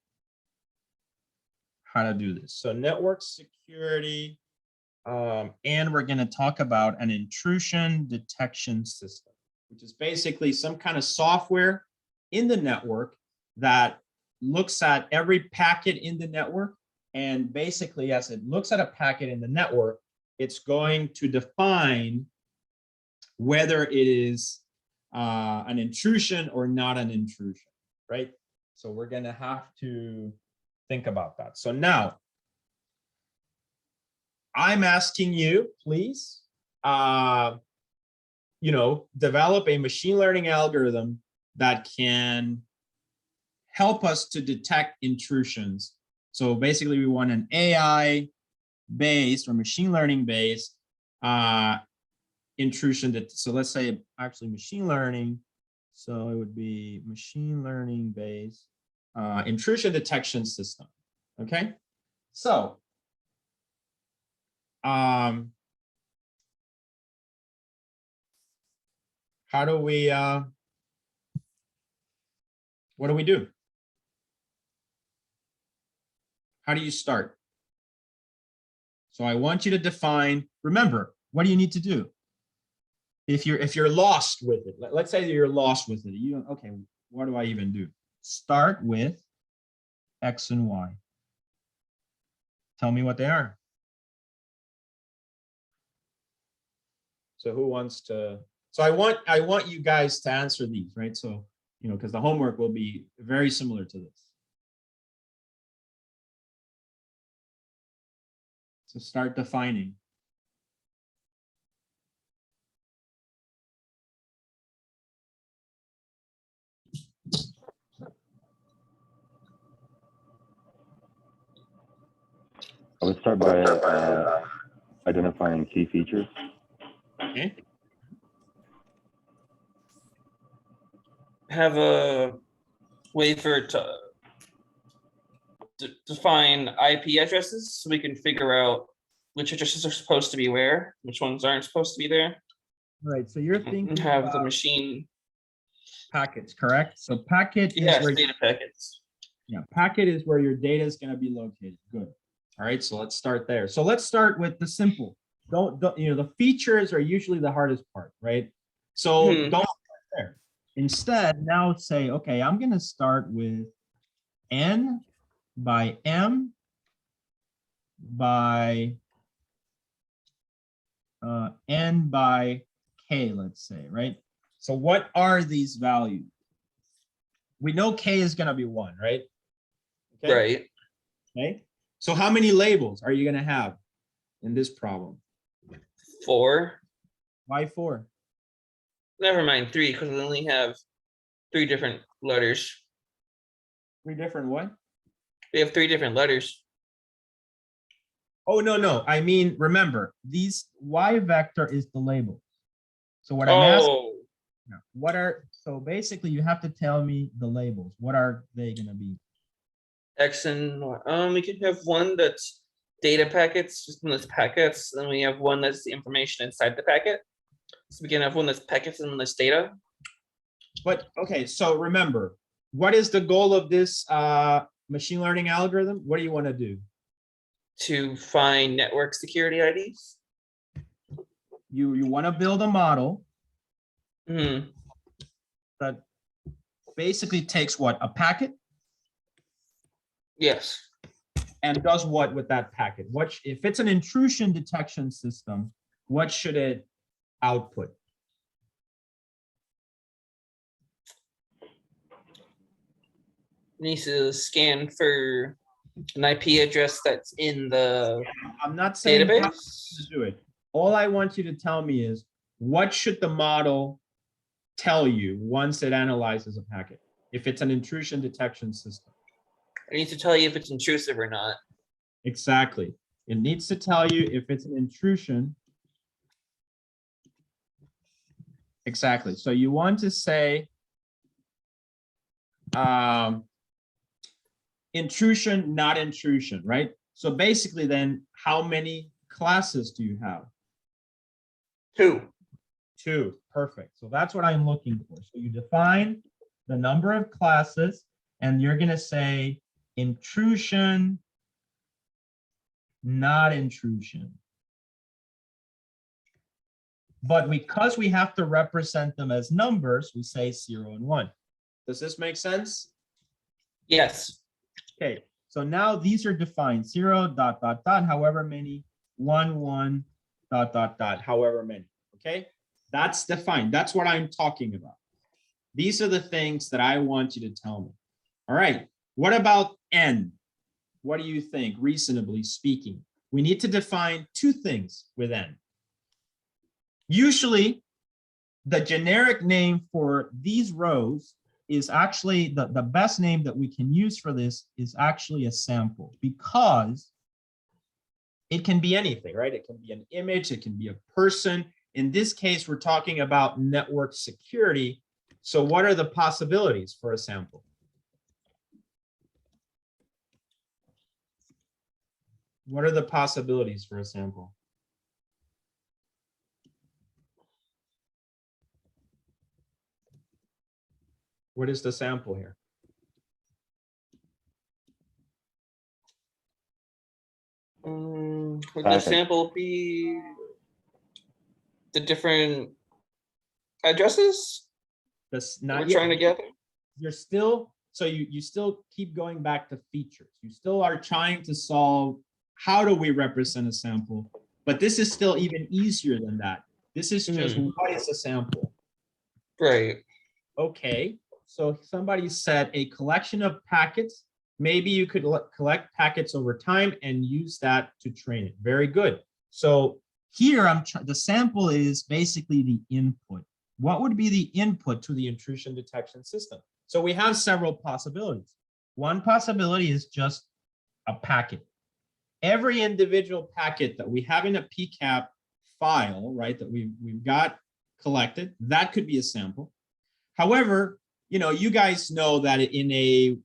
how to do this. So network security, and we're gonna talk about an intrusion detection system, which is basically some kind of software in the network that looks at every packet in the network. And basically, as it looks at a packet in the network, it's going to define whether it is an intrusion or not an intrusion, right? So we're going to have to think about that. So now, I'm asking you, please, you know, develop a machine learning algorithm that can help us to detect intrusions. So basically, we want an AI-based or machine learning-based intrusion. So let's say actually machine learning. So it would be machine learning-based intrusion detection system. Okay. So how do we? What do we do? How do you start? So I want you to define, remember, what do you need to do? If you're lost with it, let's say that you're lost with it, you don't, okay, what do I even do? Start with X and Y. Tell me what they are. So who wants to, so I want you guys to answer these, right? So, you know, because the homework will be very similar to this. So start defining. I would start by identifying key features. Okay. have a way for it to define IP addresses so we can figure out which addresses are supposed to be where, which ones aren't supposed to be there. Right. So you're And thinking have the about machine, packets, correct? So packet is yes, where data packets. packet is where your data is going to be located. Good. All right. So let's start there. So let's start with the simple. Don't the features are usually the hardest part, right? So Hmm. don't start there. Instead, now say, okay, I'm going to start with N by M by N by K, let's say, right? So what are these values? We know K is going to be 1, right? Okay. Right. Okay. So how many labels are you going to have in this problem? 4. Why 4? Never mind 3, because we only have 3 different letters. 3 different what? We have 3 different letters. Oh, no. I mean, remember, these Y vector is the label. So what I'm asking, so basically you have to tell me the labels. What are they going to be? X and Y. We can have one that's data packets, just one that's packets, and we have one that's the information inside the packet. So we can have one that's packets and one that's data. But okay, so remember, what is the goal of this machine learning algorithm? What do you want to do? To find network security IDs. You want to build a model Hmm. that basically takes what? A packet Yes. and does what with that packet? If it's an intrusion detection system, what should it output? Needs to scan for an IP address that's in the I'm not saying how database. to do it. All I want you to tell me is what should the model tell you once it analyzes a packet, if it's an intrusion detection system? It needs to tell you if it's intrusive or not. Exactly. It needs to tell you if it's an intrusion. Exactly. So you want to say intrusion, not intrusion, right? So basically then how many classes do you have? 2. 2. Perfect. So that's what I'm looking for. So you define the number of classes and you're going to say intrusion, not intrusion. But because we have to represent them as numbers, we say 0 and 1. Does this make sense? Yes. Okay, so now these are defined 0, ... however many, 1, ... however many. Okay, that's defined. That's what I'm talking about. These are the things that I want you to tell me. All right, what about N? What do you think, reasonably speaking? We need to define 2 things with N. Usually, the generic name for these rows is actually the best name that we can use for this is actually a sample, because it can be anything, right? It can be an image, it can be a person. In this case, we're talking about network security. So what are the possibilities for a sample? What are the possibilities for a sample? What is the sample here? Would the sample be the different addresses That's we're not yet. trying to gather? You're still, so you still keep going back to features. You still are trying to solve how do we represent a sample, but this is still even easier than that. This is just what is a sample? Right. Okay, so somebody said a collection of packets. Maybe you could collect packets over time and use that to train it. Very good. So here the sample is basically the input. What would be the input to the intrusion detection system? So we have several possibilities. One possibility is just a packet. Every individual packet that we have in a PCAP file, right, that we've got collected, that could be a sample. However, you guys know that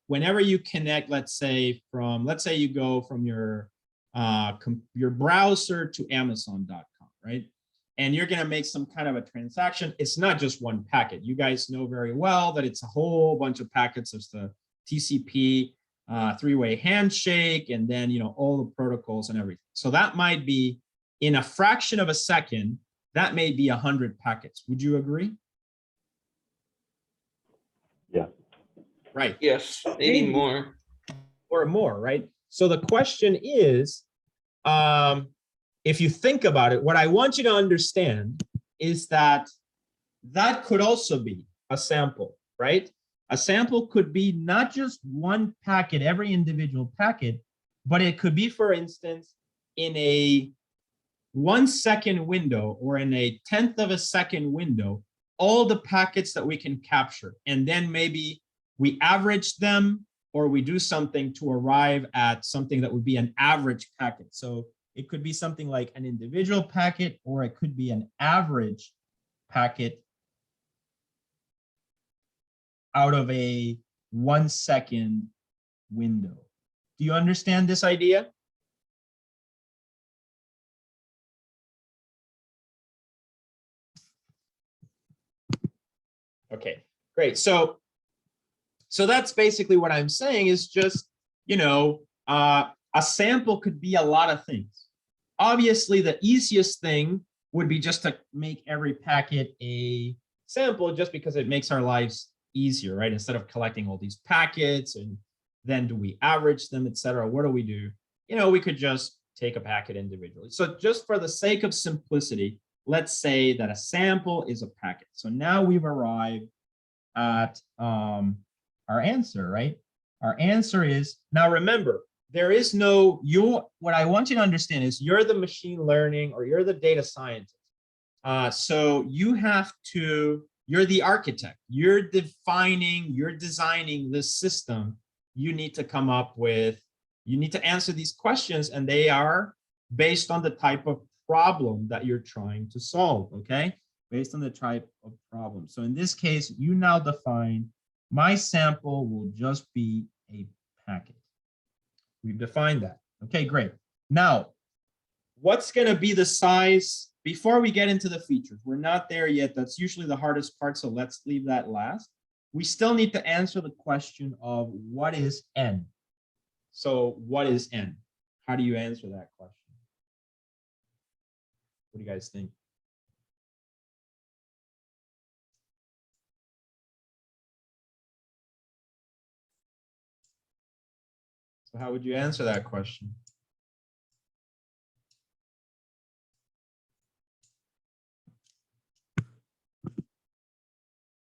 whenever you connect, let's say you go from your browser to Amazon.com, right? And you're going to make some kind of a transaction. It's not just one packet. You guys know very well that it's a whole bunch of packets. There's the TCP, three-way handshake, and then, all the protocols and everything. So that might be, in a fraction of a second, that may be 100 packets. Would you agree? Yeah. Right. Yes, maybe more. Or more, right? So the question is, if you think about it, what I want you to understand is that could also be a sample, right? A sample could be not just one packet, every individual packet, but it could be, for instance, in a 1 second window or in a 1/10 of a second window, all the packets that we can capture. And then maybe we average them, or we do something to arrive at something that would be an average packet. So it could be something like an individual packet, or it could be an average packet out of a 1 second window. Do you understand this idea? Okay, great. So that's basically what I'm saying, is just, a sample could be a lot of things. Obviously, the easiest thing would be just to make every packet a sample, just because it makes our lives easier, right? Instead of collecting all these packets and then do we average them, etc. What do we do? We could just take a packet individually. So just for the sake of simplicity, let's say that a sample is a packet. So now we've arrived at our answer, right? Our answer is, now remember, there is no, what I want you to understand is you're the machine learning, or you're the data scientist. So you're the architect, you're designing this system. You need to answer these questions, and they are based on the type of problem that you're trying to solve, okay? Based on the type of problem. So in this case, you now define, my sample will just be a packet. We've defined that. Okay, great. Now, what's going to be the size? Before we get into the features, we're not there yet. That's usually the hardest part, so let's leave that last. We still need to answer the question of what is n? So what is n? How do you answer that question? What do you guys think? So how would you answer that question?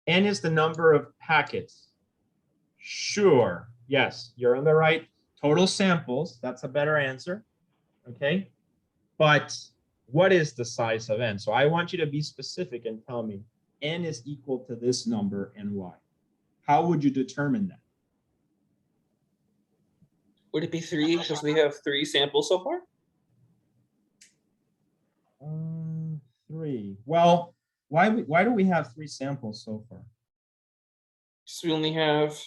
N is the number of packets. Sure, yes, you're on the right. Total samples, that's a better answer, okay? But what is the size of n? So I want you to be specific and tell me n is equal to this number and y. How would you determine that? Would it be 3 because we have 3 samples so far? 3. Well, why do we have 3 samples so far? So we only have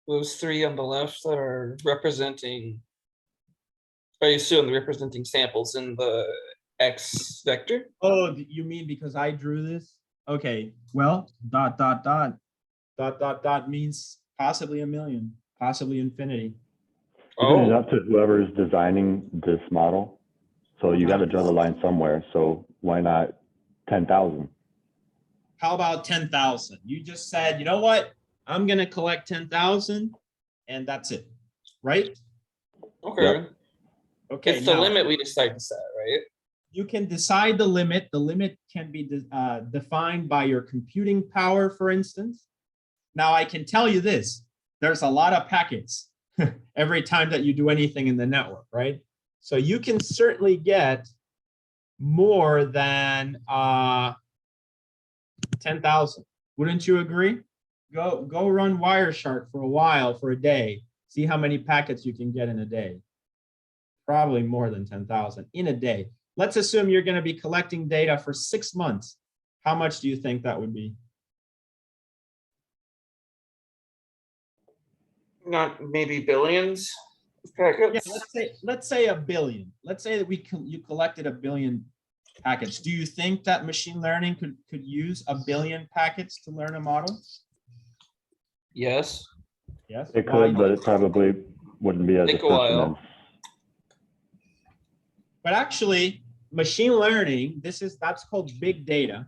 those 3 on the left that are representing, I assume they're representing samples in the X vector. Oh, you mean because I drew this? Okay, well, ... means possibly a million, possibly infinity. Isn't it up to whoever's designing this model? So you got to draw the line somewhere. So why not 10,000? How about 10,000? You just said, you know what? I'm going to collect 10,000 and that's it, right? Okay. Yep. Okay. It's the now, limit we decide to set, right? you can decide the limit. The limit can be defined by your computing power, for instance. Now, I can tell you this. There's a lot of packets every time that you do anything in the network, right? So you can certainly get more than 10,000. Wouldn't you agree? Go run Wireshark for a while, for a day. See how many packets you can get in a day. Probably more than 10,000 in a day. Let's assume you're going to be collecting data for 6 months. How much do you think that would be? not maybe billions of Yeah, packets. let's say a billion. Let's say that you collected a billion packets. Do you think that machine learning could use a billion packets to learn a model? Yes. Yes. It Why? could, but it probably wouldn't be as Take a while. efficient. But actually, machine learning, that's called big data,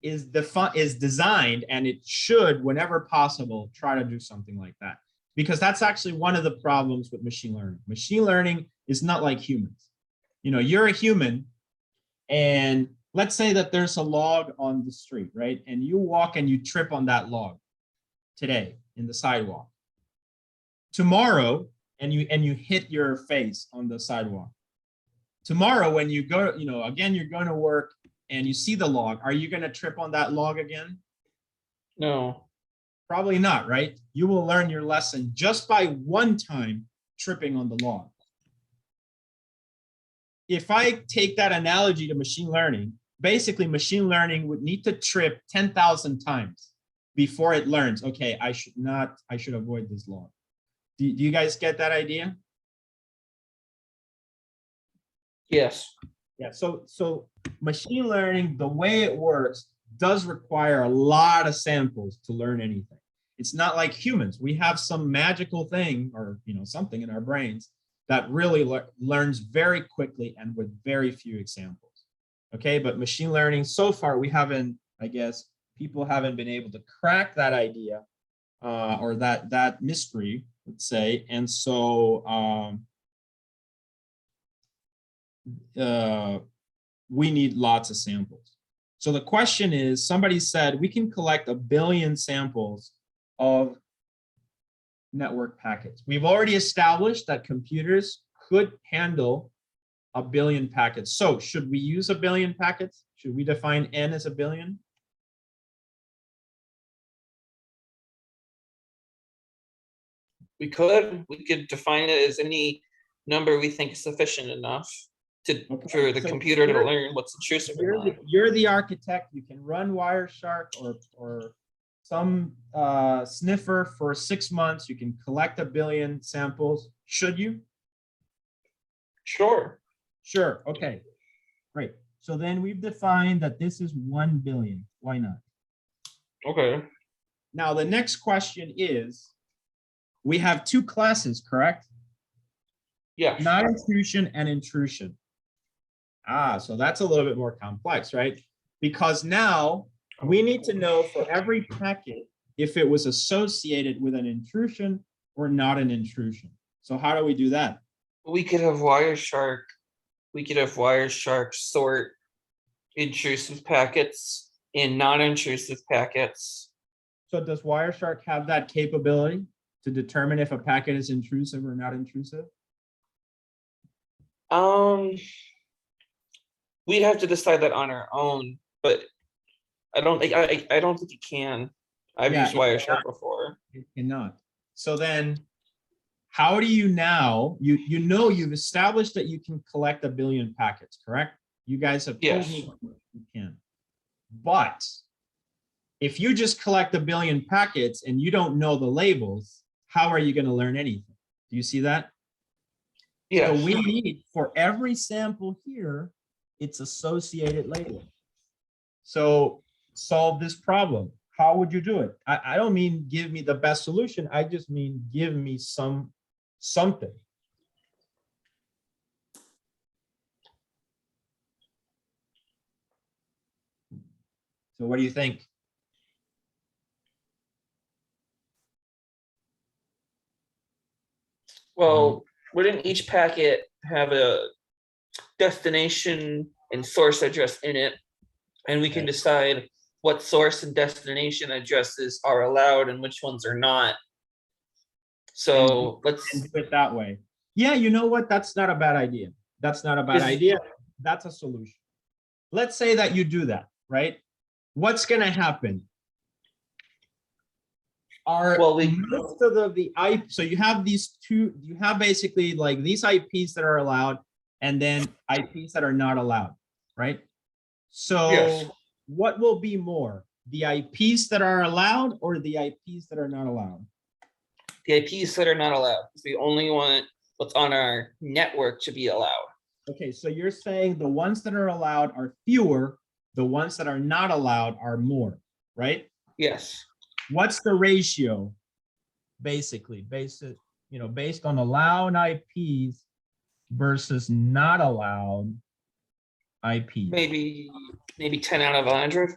is designed, and it should, whenever possible, try to do something like that. Because that's actually one of the problems with machine learning. Machine learning is not like humans. You're a human, and let's say that there's a log on the street, right? And you walk and you trip on that log today in the sidewalk. Tomorrow, and you hit your face on the sidewalk. Tomorrow, when you go, again, you're going to work and you see the log, are you going to trip on that log again? No. Probably not, right? You will learn your lesson just by one time tripping on the log. If I take that analogy to machine learning, basically machine learning would need to trip 10,000 times before it learns, okay, I should avoid this log. Do you guys get that idea? Yes. Yeah, so machine learning, the way it works, does require a lot of samples to learn anything. It's not like humans. We have some magical thing or something in our brains that really learns very quickly and with very few examples. Okay, but machine learning, so far, we haven't, I guess, people haven't been able to crack that idea or that mystery, let's say, and so we need lots of samples. So the question is, somebody said we can collect 1 billion samples of network packets. We've already established that computers could handle 1 billion packets. So should we use 1 billion packets? Should we define n as 1 billion? We could define it as any number we think is sufficient enough for the so computer to learn what's intrusive or not. You're the architect. You can run Wireshark or some sniffer for 6 months. You can collect 1 billion samples. Should you? Sure. Sure. Okay. Great. So then we've defined that this is 1 billion. Why not? Okay. Now the next question is, we have 2 classes, correct? Yeah. Non-intrusion and intrusion. So that's a little bit more complex, right? Because now we need to know for every packet if it was associated with an intrusion or not an intrusion. So how do we do that? We could have Wireshark. We could have Wireshark sort intrusive packets and non-intrusive packets. So does Wireshark have that capability to determine if a packet is intrusive or not intrusive? We'd have to decide that on our own, but I don't think you can. I've used Wireshark before. It cannot. So then how do you now, you've established that you can collect 1 billion packets, correct? You guys have told me you can. But if you just collect 1 billion packets and you don't know the labels, how are you going to learn anything? Do you see that? Yeah. So we need, for every sample here, its associated label. So solve this problem. How would you do it? I don't mean give me the best solution. I just mean give me something. So what do you think? Well, wouldn't each packet have a destination and source address in it? And we can decide what source and destination addresses are allowed and which ones are not. So let's do it that way. Yeah, you know what? That's not a bad idea. That's not a bad idea. That's a solution. Let's say that you do that, right? What's going to happen? Most of the IP, so you have these two, you have basically like these IPs that are allowed and then IPs that are not allowed, right? So what will be more, the IPs that are allowed or the IPs that are not allowed? The IPs that are not allowed. We only want what's on our network to be allowed. Okay, so you're saying the ones that are allowed are fewer, the ones that are not allowed are more, right? Yes. What's the ratio? Basically, based on allowed IPs versus not allowed IPs. Maybe 10 out of 100.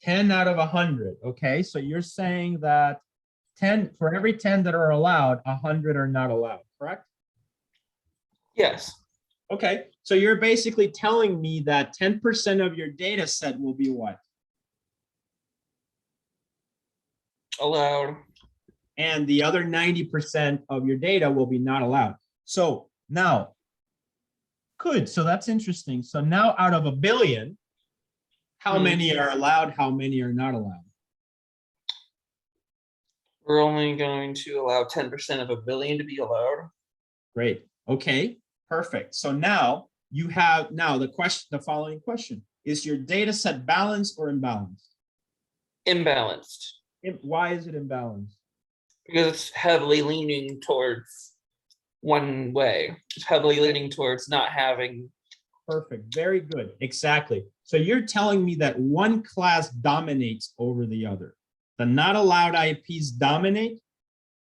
10 out of 100. Okay, so you're saying that 10 for every 10 that are allowed, 100 are not allowed, correct? Yes. Okay, so you're basically telling me that 10% of your data set will be what? Allowed. And the other 90% of your data will be not allowed. So now, good, so that's interesting. So now out of a billion, how many are allowed, how many are not allowed? We're only going to allow 10% of a billion to be allowed. Great, okay, perfect. So now you have, now the following question, is your data set balanced or imbalanced? Imbalanced. Why is it imbalanced? Because it's heavily leaning towards one way. It's heavily leaning towards not having. Perfect, very good, exactly. So you're telling me that one class dominates over the other. The not allowed IPs dominate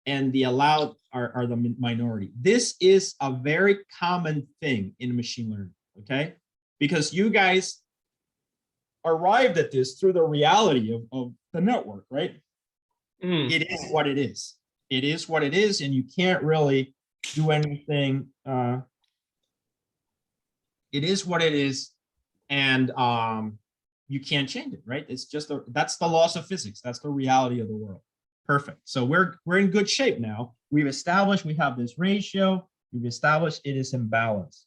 and the allowed are the minority. This is a very common thing in machine learning, okay? Because you guys arrived at this through the reality of the network, right? It is what it is. It is what it is, and you can't really do anything. It is what it is, and you can't change it, right? It's just that's the laws of physics. That's the reality of the world. Perfect. So we're in good shape now. We've established we have this ratio. We've established it is imbalanced.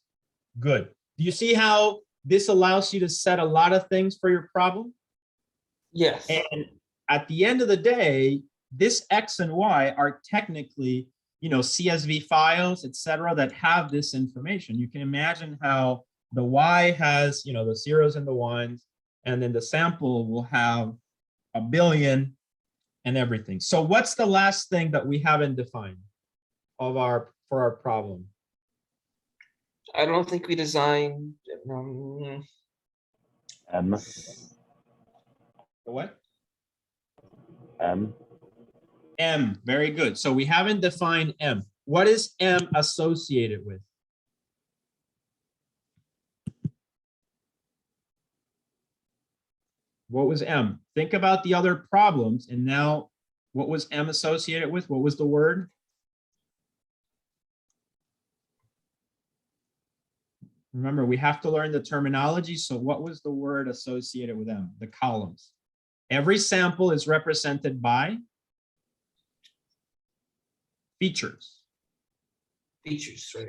Good. Do you see how this allows you to set a lot of things for your problem? Yes. And at the end of the day, this X and Y are technically, CSV files, etc., that have this information. You can imagine how the Y has, the zeros and the ones, and then the sample will have a billion and everything. So what's the last thing that we haven't defined for our problem? I don't think we designed. M. The what? M. M, very good. So we haven't defined M. What is M associated with? What was M? Think about the other problems, and now what was M associated with? What was the word? Remember, we have to learn the terminology. So what was the word associated with M? The columns. Every sample is represented by features. Features, right?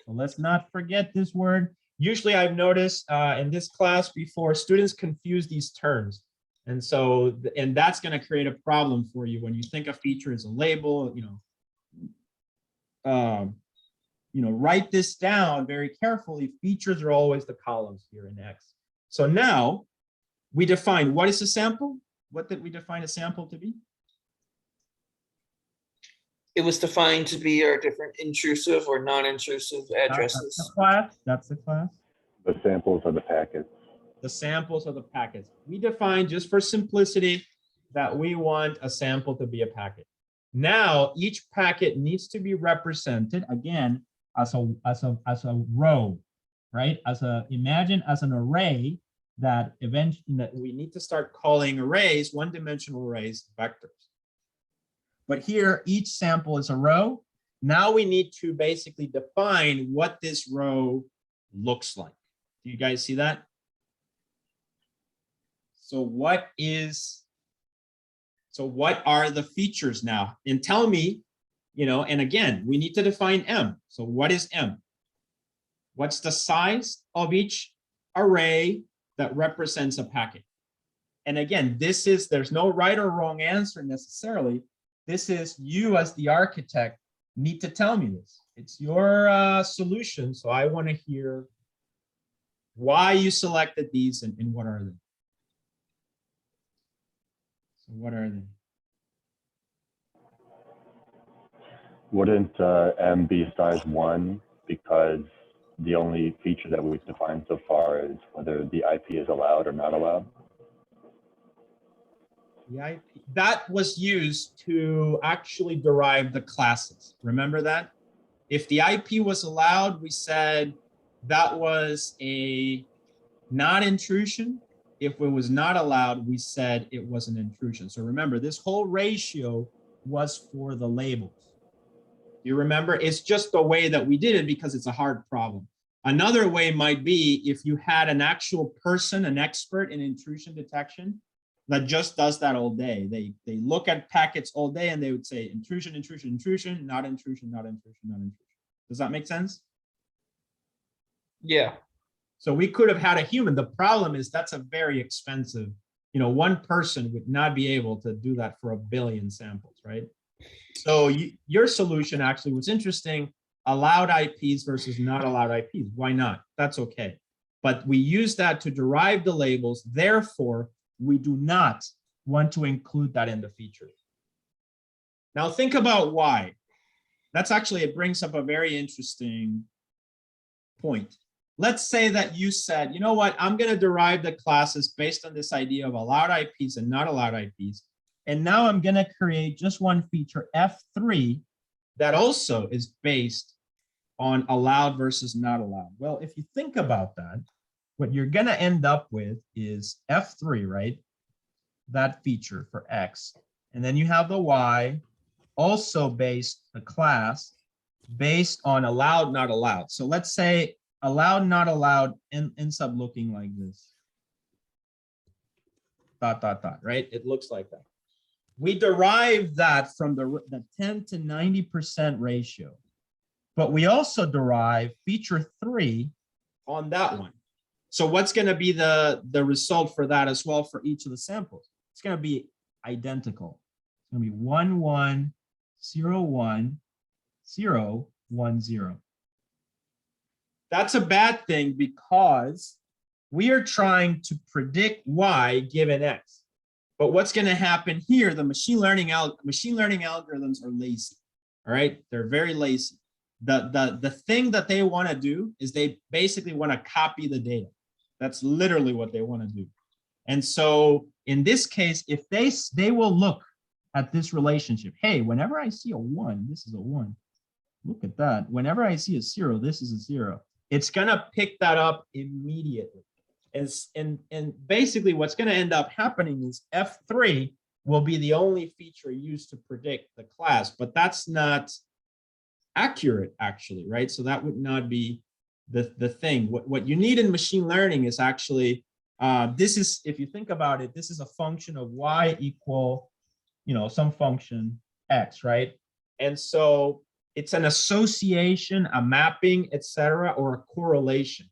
So let's not forget this word. Usually I've noticed in this class before, students confuse these terms. And so, and that's going to create a problem for you when you think a feature is a label, write this down very carefully. Features are always the columns here in X. So now we define what is a sample? What did we define a sample to be? It was defined to be our different intrusive or non-intrusive addresses. That's the class. That's the class. The samples of the packets. The samples of the packets. We define, just for simplicity, that we want a sample to be a packet. Now, each packet needs to be represented again as a row, right? Imagine as an array that eventually that we need to start calling arrays, one-dimensional arrays, vectors. But here, each sample is a row. Now we need to basically define what this row looks like. Do you guys see that? So what are the features now? And tell me, and again, we need to define M. So what is M? What's the size of each array that represents a packet? And again, there's no right or wrong answer necessarily. This is you as the architect need to tell me this. It's your solution. So I want to hear why you selected these and what are they? So what are they? Wouldn't M be size 1 because the only feature that we've defined so far is whether the IP is allowed or not allowed? The IP, that was used to actually derive the classes. Remember that? If the IP was allowed, we said that was a not intrusion. If it was not allowed, we said it was an intrusion. So remember, this whole ratio was for the labels. You remember? It's just the way that we did it because it's a hard problem. Another way might be if you had an actual person, an expert in intrusion detection that just does that all day. They look at packets all day and they would say intrusion, intrusion, intrusion, not intrusion, not intrusion, not intrusion. Does that make sense? Yeah. So we could have had a human. The problem is that's a very expensive, one person would not be able to do that for 1 billion samples, right? So your solution actually was interesting, allowed IPs versus not allowed IPs. Why not? That's okay. But we use that to derive the labels. Therefore, we do not want to include that in the features. Now think about why. That's actually, it brings up a very interesting point. Let's say that you said, you know what, I'm going to derive the classes based on this idea of allowed IPs and not allowed IPs. And now I'm going to create just one feature, F3, that also is based on allowed versus not allowed. Well, if you think about that, what you're going to end up with is F3, right? That feature for X. And then you have the Y, also based, the class, based on allowed, not allowed. So let's say allowed, not allowed, ends up looking like this. ... right? It looks like that. We derive that from the 10 to 90% ratio. But we also derive feature 3 on that one. So what's going to be the result for that as well for each of the samples? It's going to be identical. It's going to be 1 1 0 1 0 1 0. That's a bad thing because we are trying to predict Y given X. But what's going to happen here, the machine learning algorithms are lazy. All right, they're very lazy. The thing that they want to do is they basically want to copy the data. That's literally what they want to do. And so in this case, if they will look at this relationship, hey, whenever I see a 1, this is a 1. Look at that. Whenever I see a 0, this is a 0. It's going to pick that up immediately. And basically what's going to end up happening is F3 will be the only feature used to predict the class, but that's not accurate actually, right? So that would not be the thing. What you need in machine learning is actually, this is, if you think about it, this is a function of Y equal, some function X, right? And so it's an association, a mapping, etc., or a correlation.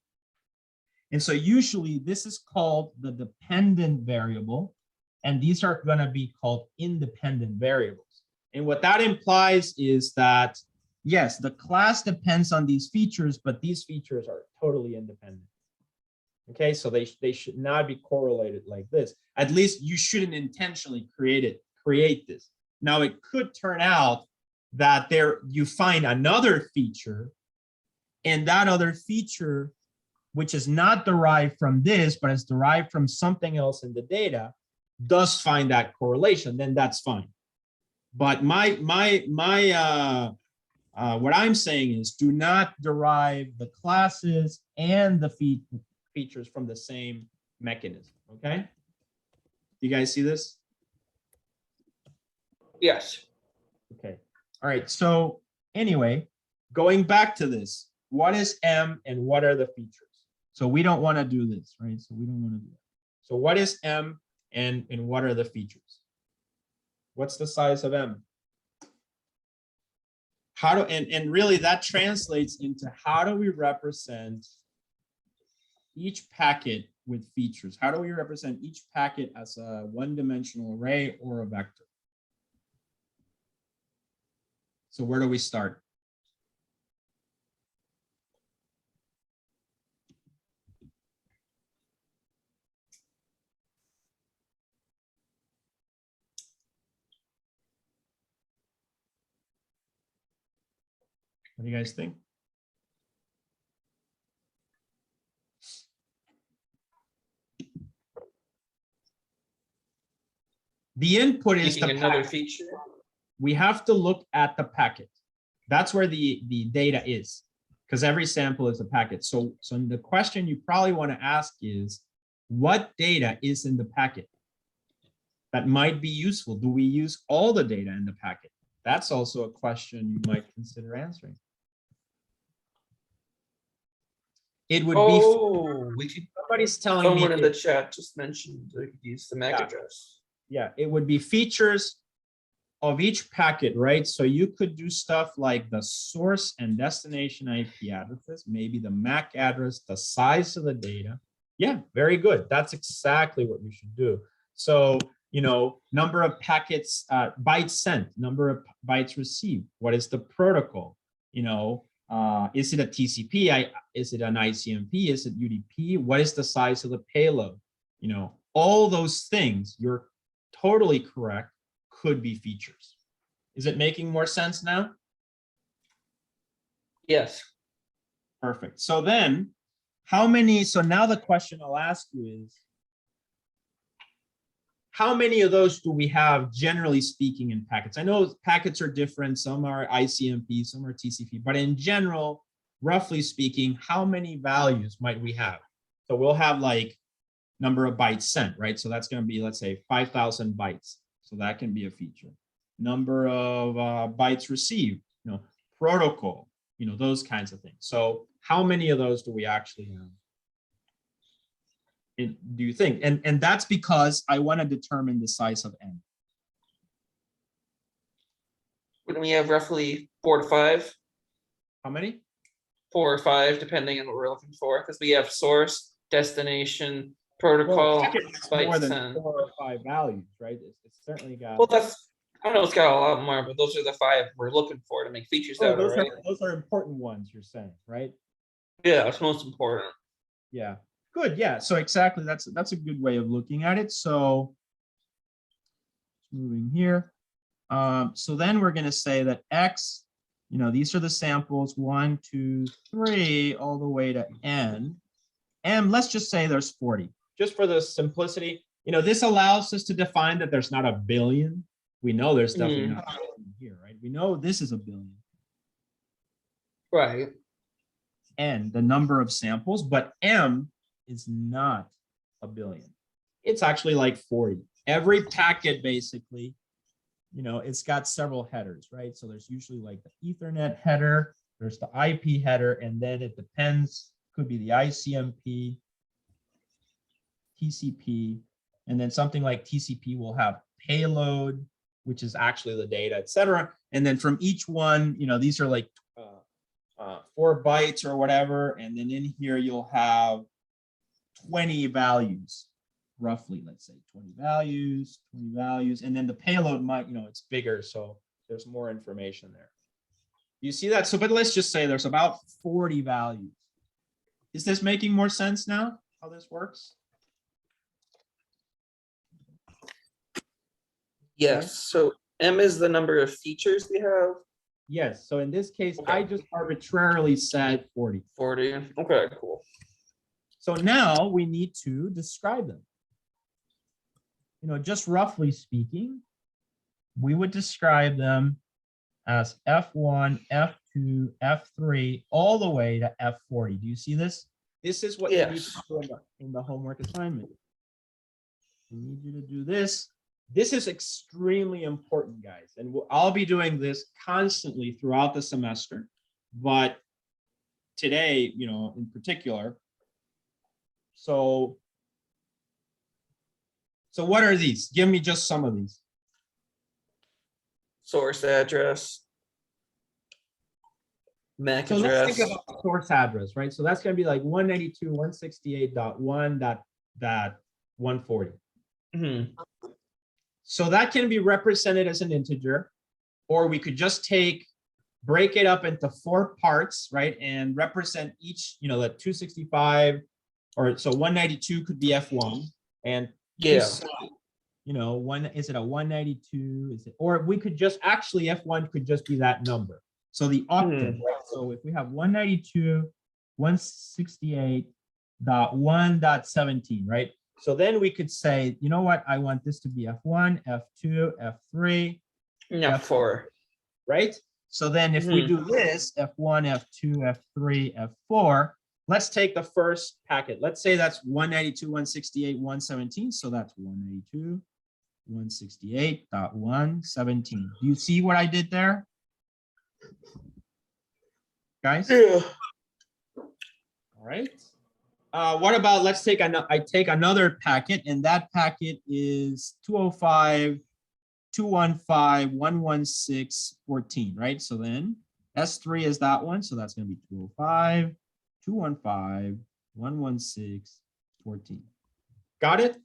And so usually this is called the dependent variable, and these are going to be called independent variables. And what that implies is that, yes, the class depends on these features, but these features are totally independent. Okay, so they should not be correlated like this. At least you shouldn't intentionally create this. Now it could turn out that you find another feature, and that other feature, which is not derived from this, but is derived from something else in the data, does find that correlation, then that's fine. But what I'm saying is do not derive the classes and the features from the same mechanism, okay? You guys see this? Yes. Okay. All right. So anyway, going back to this, what is M and what are the features? So we don't want to do this, right? So we don't want to do that. So what is M and what are the features? What's the size of M? And really that translates into how do we represent each packet with features? How do we represent each packet as a one-dimensional array or a vector? So where do we start? What do you guys think? The input is Making the another packet. feature. We have to look at the packet. That's where the data is, because every sample is a packet. So the question you probably want to ask is, what data is in the packet that might be useful? Do we use all the data in the packet? That's also a question you might consider answering. It would be, We could. somebody's telling me, Someone in the chat just mentioned they could use the MAC Yeah. address. yeah, it would be features of each packet, right? So you could do stuff like the source and destination IP addresses, maybe the MAC address, the size of the data. Yeah, very good. That's exactly what you should do. So, number of packets, bytes sent, number of bytes received. What is the protocol? Is it a TCP? Is it an ICMP? Is it UDP? What is the size of the payload? All those things, you're totally correct, could be features. Is it making more sense now? Yes. Perfect. So then, how many, so now the question I'll ask you is, how many of those do we have, generally speaking, in packets? I know packets are different. Some are ICMP, some are TCP, but in general, roughly speaking, how many values might we have? So we'll have like number of bytes sent, right? So that's going to be, let's say, 5,000 bytes. So that can be a feature. Number of bytes received, protocol, those kinds of things. So how many of those do we actually have? Do you think? And that's because I want to determine the size of n. Wouldn't we have roughly 4 to 5? How many? 4 or 5, depending on what we're looking for, because we have source, destination, protocol, It's more bytes than sent. 4 or 5 values, right? It's certainly got. Well, I know it's got a lot more, but those are the 5 we're looking for to make features out of, right? Those are important ones, you're saying, right? Yeah, that's most important. Yeah. Good. Yeah. So exactly, that's a good way of looking at it. So moving here. So then we're going to say that X, these are the samples 1, 2, 3, all the way to N. And let's just say there's 40. Just for the simplicity, this allows us to define that there's not a billion. We know there's definitely not a billion here, right? We know this is a billion. Right. N, the number of samples, but M is not a billion. It's actually like 40. Every packet basically, it's got several headers, right? So there's usually like the Ethernet header, there's the IP header, and then it depends, could be the ICMP, TCP, and then something like TCP will have payload, which is actually the data, et cetera. And then from each one, these are like 4 bytes or whatever. And then in here, you'll have 20 values, roughly, let's say 20 values. And then the payload might, it's bigger. So there's more information there. You see that? So, but let's just say there's about 40 values. Is this making more sense now, how this works? Yes. So M is the number of features we have. Yes. So in this case, Okay. I just arbitrarily said 40. 40. Okay, cool. So now we need to describe them. Just roughly speaking, we would describe them as F1, F2, F3, all the way to F40. Do you see this? This is what you need to do in the homework assignment. We need you to do this. This is extremely important, guys. And I'll be doing this constantly throughout the semester. But today, in particular. So what are these? Give me just some of these. Source address. MAC So address. let's think about the source address, right? So that's going to be like 192.168.1.140. Mm-hmm. So that can be represented as an integer, or we could just break it up into 4 parts, right? And represent each, the 265, or so 192 could be F1. And Yeah. one, is it a 192? Is it, or we could just, actually F1 could just be that number. So the octet, right? So if we have 192.168.1.17, right? So then we could say, you know what? I want this to be F1, F2, F3, Yeah, 4. right? So then if we do this, F1, F2, F3, F4, let's take the first packet. Let's say that's 192.168.117. So that's 192.168.117. Do you see what I did there? Guys? Yeah. All right. What about, let's take, I take another packet, and that packet is 205, 215, 116, 14, right? So then S3 is that one. So that's going to be 205, 215, 116, 14. Got it?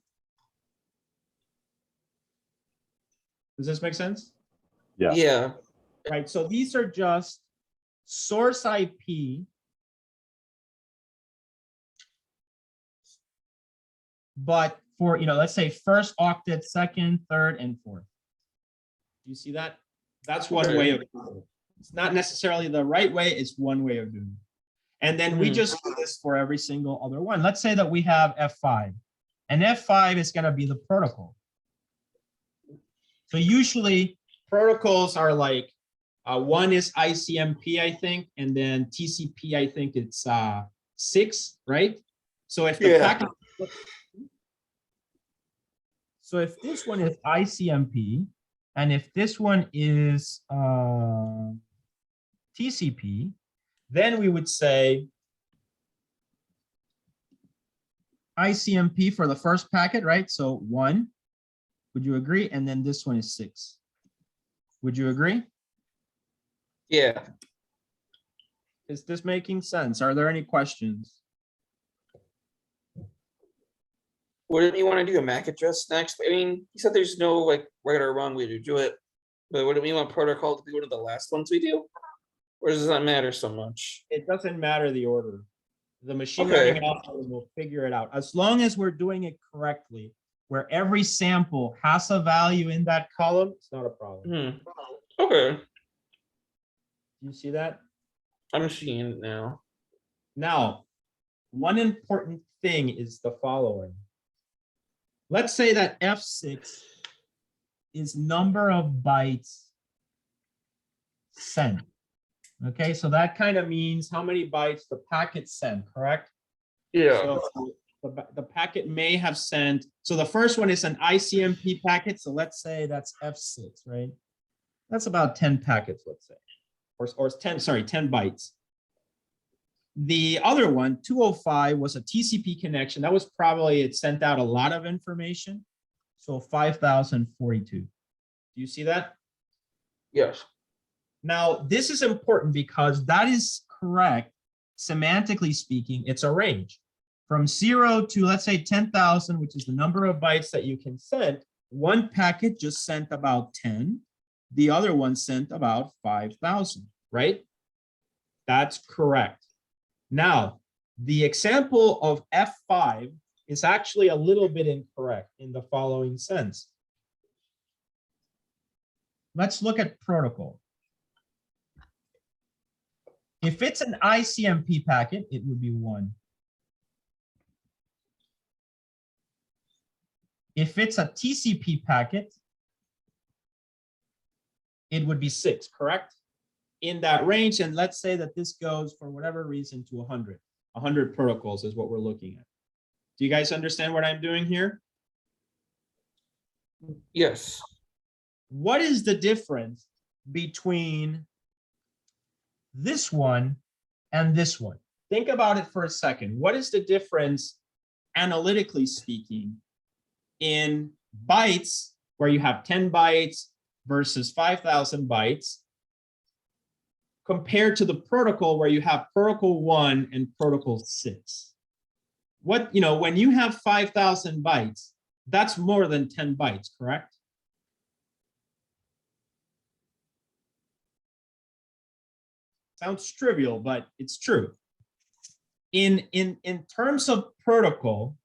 Does this make sense? Yeah. Yeah. Right. So these are just source IP but for, let's say first octet, second, third, and fourth. Do you see that? That's one way of doing it. It's not necessarily the right way, it's one way of doing it. And then we just do this for every single other one. Let's say that we have F5, and F5 is going to be the protocol. So usually protocols are like, one is ICMP, I think, and then TCP, I think it's 6, right? So if the packet, so if this one is ICMP, and if this one is TCP, then we would say ICMP for the first packet, right? So 1, would you agree? And then this one is 6. Would you agree? Yeah. Is this making sense? Are there any questions? Wouldn't you want to do a MAC address next? I mean, you said there's no like right or wrong way to do it, but wouldn't we want protocol to be one of the last ones we do? Or does that matter so much? It doesn't matter the order. The machine Okay. learning algorithm will figure it out. As long as we're doing it correctly, where every sample has a value in that column, it's not a problem. Okay. You see that? I'm seeing it now. Now, one important thing is the following. Let's say that F6 is number of bytes sent. Okay, so that kind of means how many bytes the packet sent, correct? Yeah. So the packet may have sent, so the first one is an ICMP packet. So let's say that's F6, right? That's about 10 packets, let's say, or 10 bytes. The other one, 205, was a TCP connection. That was probably, it sent out a lot of information. So 5,042. Do you see that? Yes. Now, this is important because that is correct. Semantically speaking, it's a range. From 0 to, let's say, 10,000, which is the number of bytes that you can send, one packet just sent about 10. The other one sent about 5,000, right? That's correct. Now, the example of F5 is actually a little bit incorrect in the following sense. Let's look at protocol. If it's an ICMP packet, it would be 1. If it's a TCP packet, it would be 6, correct? In that range, and let's say that this goes for whatever reason to 100. 100 protocols is what we're looking at. Do you guys understand what I'm doing here? Yes. What is the difference between this one and this one? Think about it for a second. What is the difference, analytically speaking, in bytes where you have 10 bytes versus 5,000 bytes compared to the protocol where you have protocol 1 and protocol 6? What, when you have 5,000 bytes, that's more than 10 bytes, correct? Sounds trivial, but it's true. In terms of protocol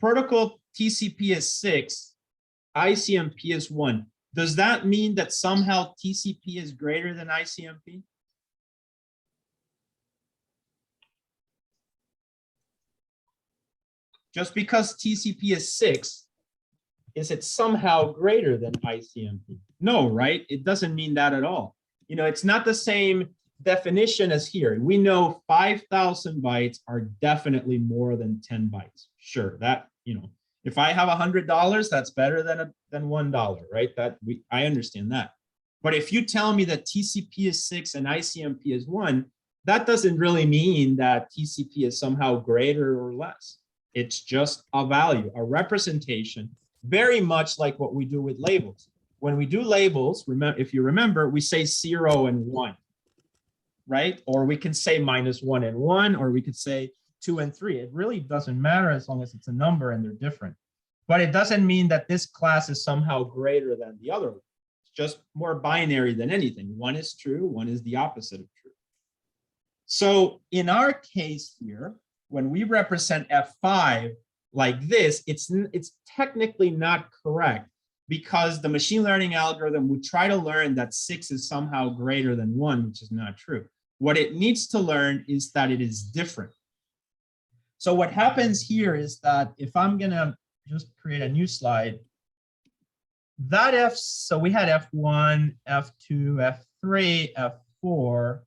TCP is 6, ICMP is 1. Does that mean that somehow TCP is greater than ICMP? Just because TCP is 6, is it somehow greater than ICMP? No, right? It doesn't mean that at all. You know, it's not the same definition as here. We know 5,000 bytes are definitely more than 10 bytes. Sure, that, you know, if I have $100, that's better than $1, right? I understand that. But if you tell me that TCP is 6 and ICMP is 1, that doesn't really mean that TCP is somehow greater or less. It's just a value, a representation, very much like what we do with labels. When we do labels, remember, if you remember, we say 0 and 1, right? Or we can say -1 and 1, or we could say 2 and 3. It really doesn't matter as long as it's a number and they're different. But it doesn't mean that this class is somehow greater than the other one. It's just more binary than anything. One is true, one is the opposite of true. So in our case here, when we represent F5 like this, it's technically not correct, because the machine learning algorithm would try to learn that 6 is somehow greater than 1, which is not true. What it needs to learn is that it is different. So what happens here is that if I'm gonna just create a new slide, that so we had F1, F2, F3, F4,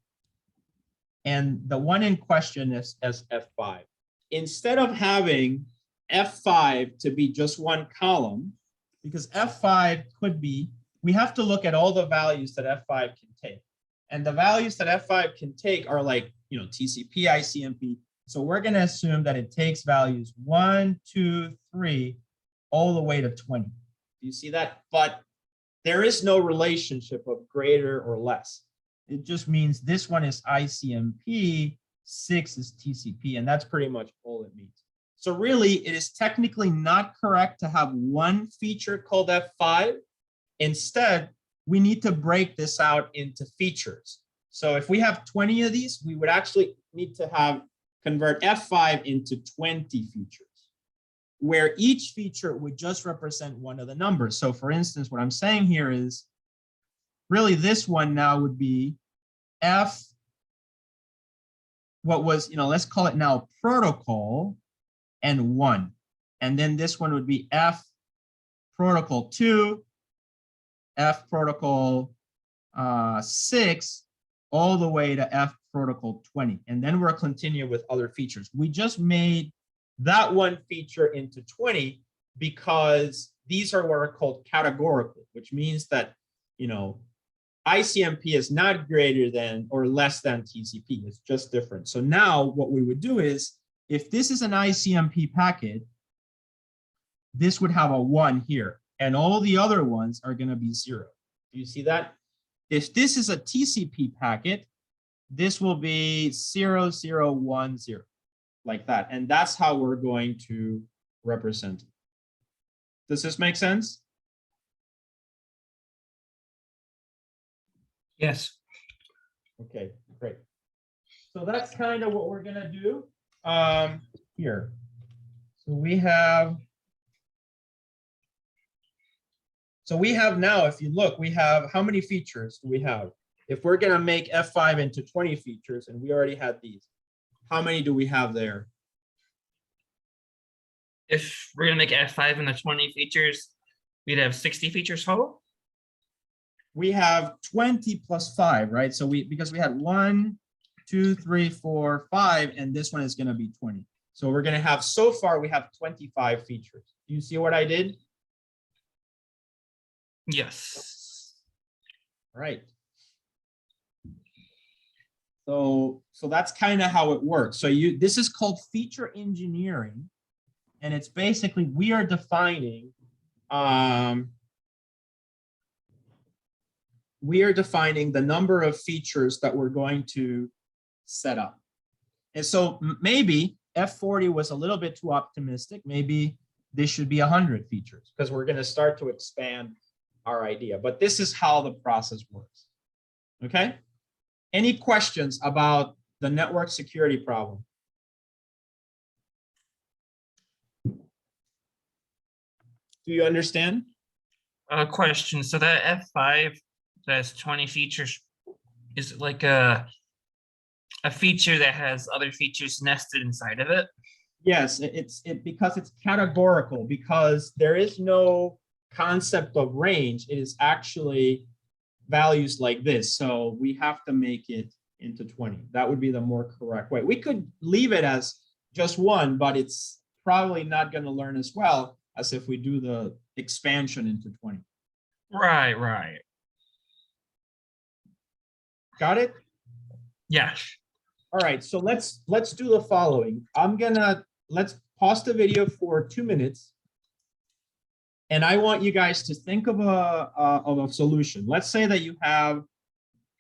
and the one in question is F5. Instead of having F5 to be just one column, because F5 could be, we have to look at all the values that F5 can take. And the values that F5 can take are like, you know, TCP, ICMP. So we're going to assume that it takes values 1, 2, 3, all the way to 20. Do you see that? But there is no relationship of greater or less. It just means this one is ICMP, 6 is TCP, and that's pretty much all it means. So really, it is technically not correct to have one feature called F5. Instead, we need to break this out into features. So if we have 20 of these, we would actually need to convert F5 into 20 features, where each feature would just represent one of the numbers. So for instance, what I'm saying here is, really this one now would be F, what was, you know, let's call it now protocol and 1. And then this one would be F protocol 2, F protocol 6, all the way to F protocol 20. And then we'll continue with other features. We just made that one feature into 20 because these are what are called categorical, which means that, you know, ICMP is not greater than or less than TCP. It's just different. So now what we would do is, if this is an ICMP packet, this would have a 1 here, and all the other ones are going to be 0. Do you see that? If this is a TCP packet, this will be 0, 0, 1, 0, like that. And that's how we're going to represent it. Does this make sense? Yes. Okay, great. So that's kind of what we're going to do here. So we have now, if you look, we have, how many features do we have? If we're going to make F5 into 20 features, and we already had these, how many do we have there? If we're gonna make F5 into 20 features, we'd have 60 features total. We have 20 plus 5, right? So because we had 1, 2, 3, 4, 5, and this one is going to be 20. So we're going to have, so far we have 25 features. Do you see what I did? Yes. Right. So that's kind of how it works. So this is called feature engineering, and it's basically, we are defining the number of features that we're going to set up. And so maybe F40 was a little bit too optimistic. Maybe this should be 100 features, because we're going to start to expand our idea. But this is how the process works. Okay? Any questions about the network security problem? Do you understand? A question. So that F5 that's 20 features, is it like a feature that has other features nested inside of it? Yes, it's because it's categorical, because there is no concept of range. It is actually values like this. So we have to make it into 20. That would be the more correct way. We could leave it as just one, but it's probably not going to learn as well as if we do the expansion into 20. Right, right. Got it? Yes. All right, so let's do the following. Let's pause the video for 2 minutes. And I want you guys to think of a solution. Let's say that you have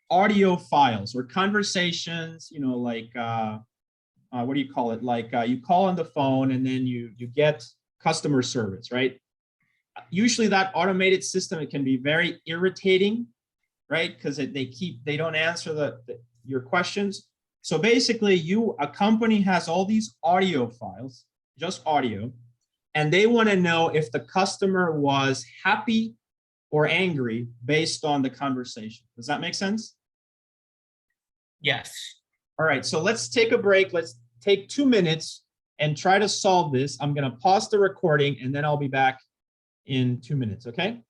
audio files or conversations, you know, like, what do you call it? Like you call on the phone and then you get customer service, right? Usually that automated system, it can be very irritating, right? Because they don't answer your questions. So basically a company has all these audio files, just audio, and they want to know if the customer was happy or angry based on the conversation. Does that make sense? Yes. All right, so let's take a break. Let's take 2 minutes and try to solve this. I'm going to pause the recording and then I'll be back in 2 minutes, okay?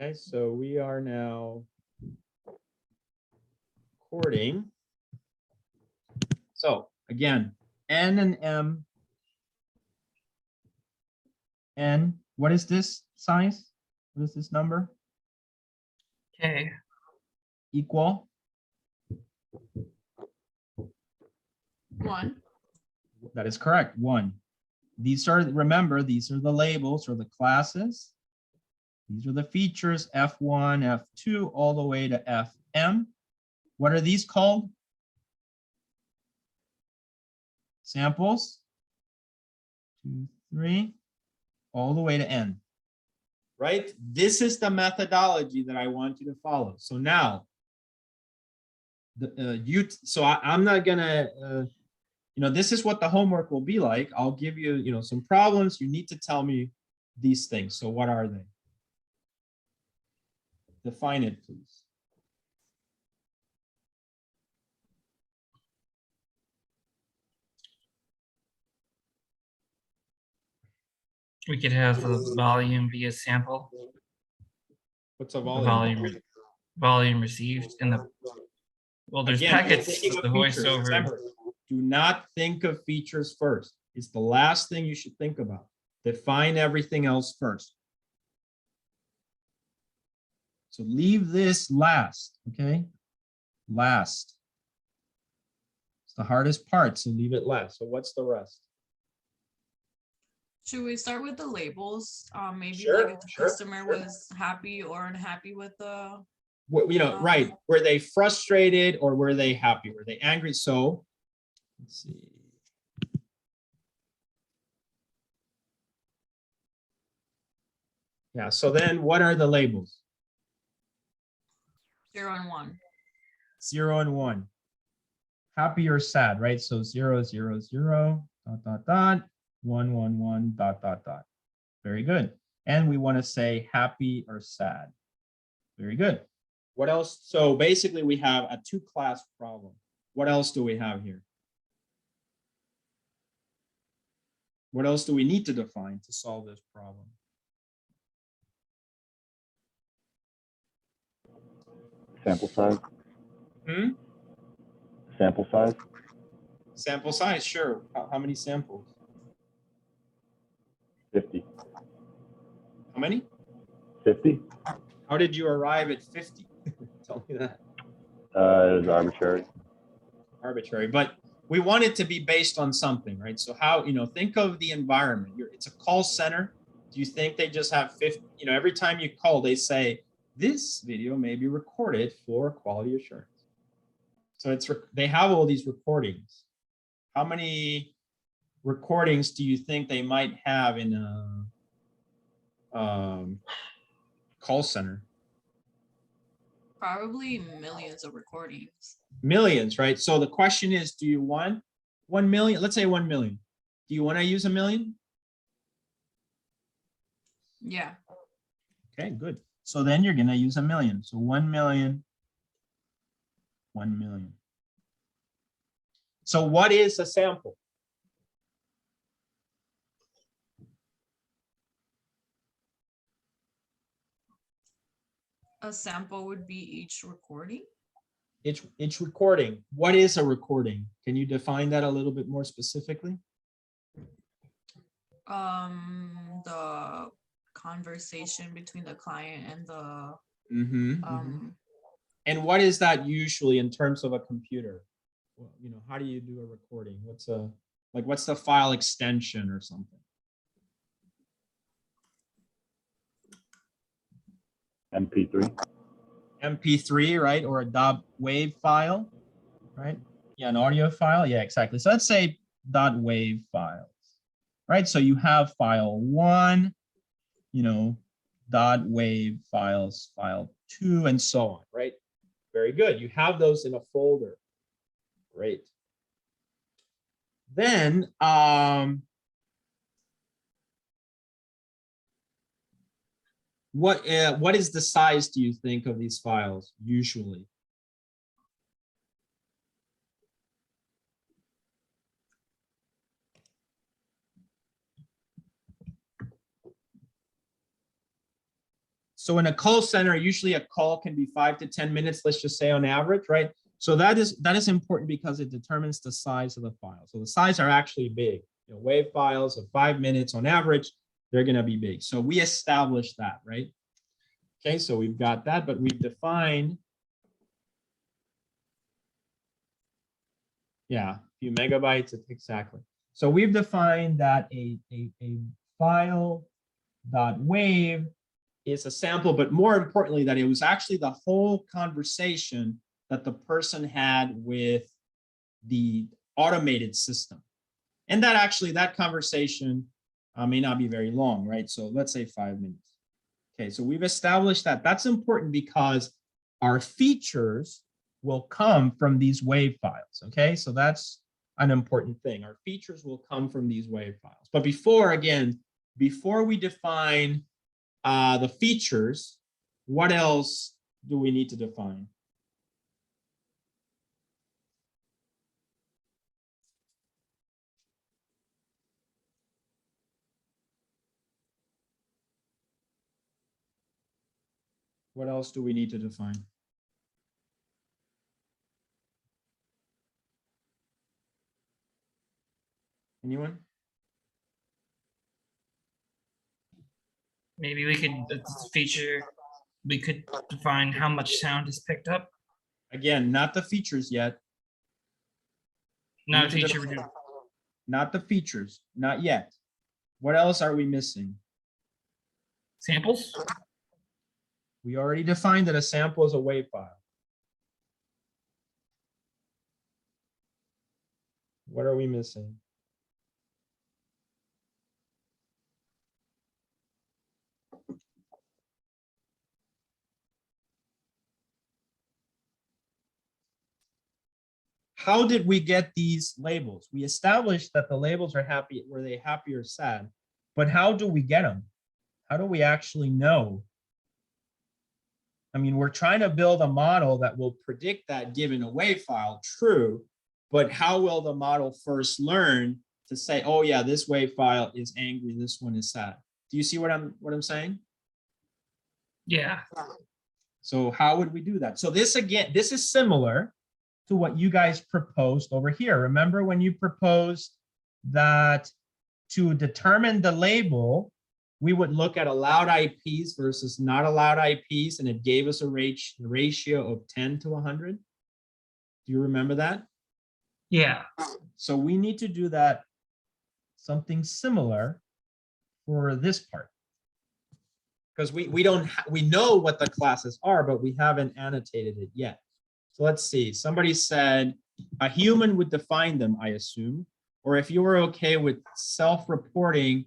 Okay, so we are now recording. So again, N and M. N, what is this size? What is this number? Okay. Equal? 1. That is correct, 1. These are, remember, these are the labels or the classes. These are the features, F1, F2, all the way to FM. What are these called? Samples. 2, 3, all the way to N. Right? This is the methodology that I want you to follow. So now, I'm not gonna, this is what the homework will be like. I'll give you, some problems. You need to tell me these things. So what are they? Define it, please. We could have the volume be a sample. What's a The volume? volume received in the, well, there's Again, packets, thinking of the features. voiceover. Remember, do not think of features first. It's the last thing you should think about. Define everything else first. So leave this last, okay? Last. It's the hardest part, so leave it last. So what's the rest? Should we start with the labels? Maybe Sure, like if the sure, customer sure. was happy or unhappy with the. Right. Were they frustrated or were they happy? Were they angry? So let's see. Yeah, so then what are the labels? 0 and 1. 0 and 1. Happy or sad, right? So 0, 0, 0, ... 1, 1, 1, ... Very good. And we want to say happy or sad. Very good. What else? So basically we have a 2-class problem. What else do we have here? What else do we need to define to solve this problem? Sample size. Sample size. Sample size, sure. How many samples? 50. How many? 50. How did you arrive at 50? Tell me that. It was arbitrary. Arbitrary, but we want it to be based on something, right? So how, think of the environment. It's a call center. Do you think they just have 50, every time you call, they say, this video may be recorded for quality assurance. So they have all these recordings. How many recordings do you think they might have in a call center? Probably millions of recordings. Millions, right? So the question is, do you want 1 million? Let's say 1 million. Do you want to use 1 million? Yeah. Okay, good. So then you're gonna use 1 million. So 1 million, 1 million. So what is a sample? A sample would be each recording. It's recording. What is a recording? Can you define that a little bit more specifically? The conversation between the client and the And what is that usually in terms of a computer? Well, you know, how do you do a recording? What's the file extension or something? MP3. MP3, right? Or a .wav file, right? Yeah, an audio file. Yeah, exactly. So let's say .wav files, right? So you have file 1, you know, .wav files, file 2, and so on, right? Very good. You have those in a folder. Great. Then, what is the size, do you think, of these files usually? So in a call center, usually a call can be 5 to 10 minutes, let's just say on average, right? So that is important because it determines the size of the file. So the size are actually big. You know, WAV files of 5 minutes on average, they're gonna be big. So we established that, right? Okay, so we've got that, but we've defined, yeah, a few megabytes, exactly. So we've defined that a file .wav is a sample, but more importantly, that it was actually the whole conversation that the person had with the automated system. And that actually, that conversation may not be very long, right? So let's say 5 minutes. Okay, so we've established that. That's important because our features will come from these WAV files, okay? So that's an important thing. Our features will come from these WAV files. But before we define the features, what else do we need to define? What else do we need to define? Anyone? Maybe we could feature. We could define how much sound is picked up. Again, not the features yet. Not a feature. Not the features, not yet. What else are we missing? Samples. We already defined that a sample is a WAV file. What are we missing? How did we get these labels? We established that the labels are happy. Were they happy or sad? But how do we get them? How do we actually know? I mean, we're trying to build a model that will predict that given a WAV file, true, but how will the model first learn to say, oh yeah, this WAV file is angry, this one is sad? Do you see what I'm saying? Yeah. So how would we do that? So this is similar to what you guys proposed over here. Remember when you proposed that to determine the label, we would look at allowed IPs versus not allowed IPs, and it gave us a ratio of 10 to 100. Do you remember that? Yeah. So we need to do that, something similar for this part. Because we know what the classes are, but we haven't annotated it yet. So let's see, somebody said a human would define them, I assume, or if you were okay with self-reporting,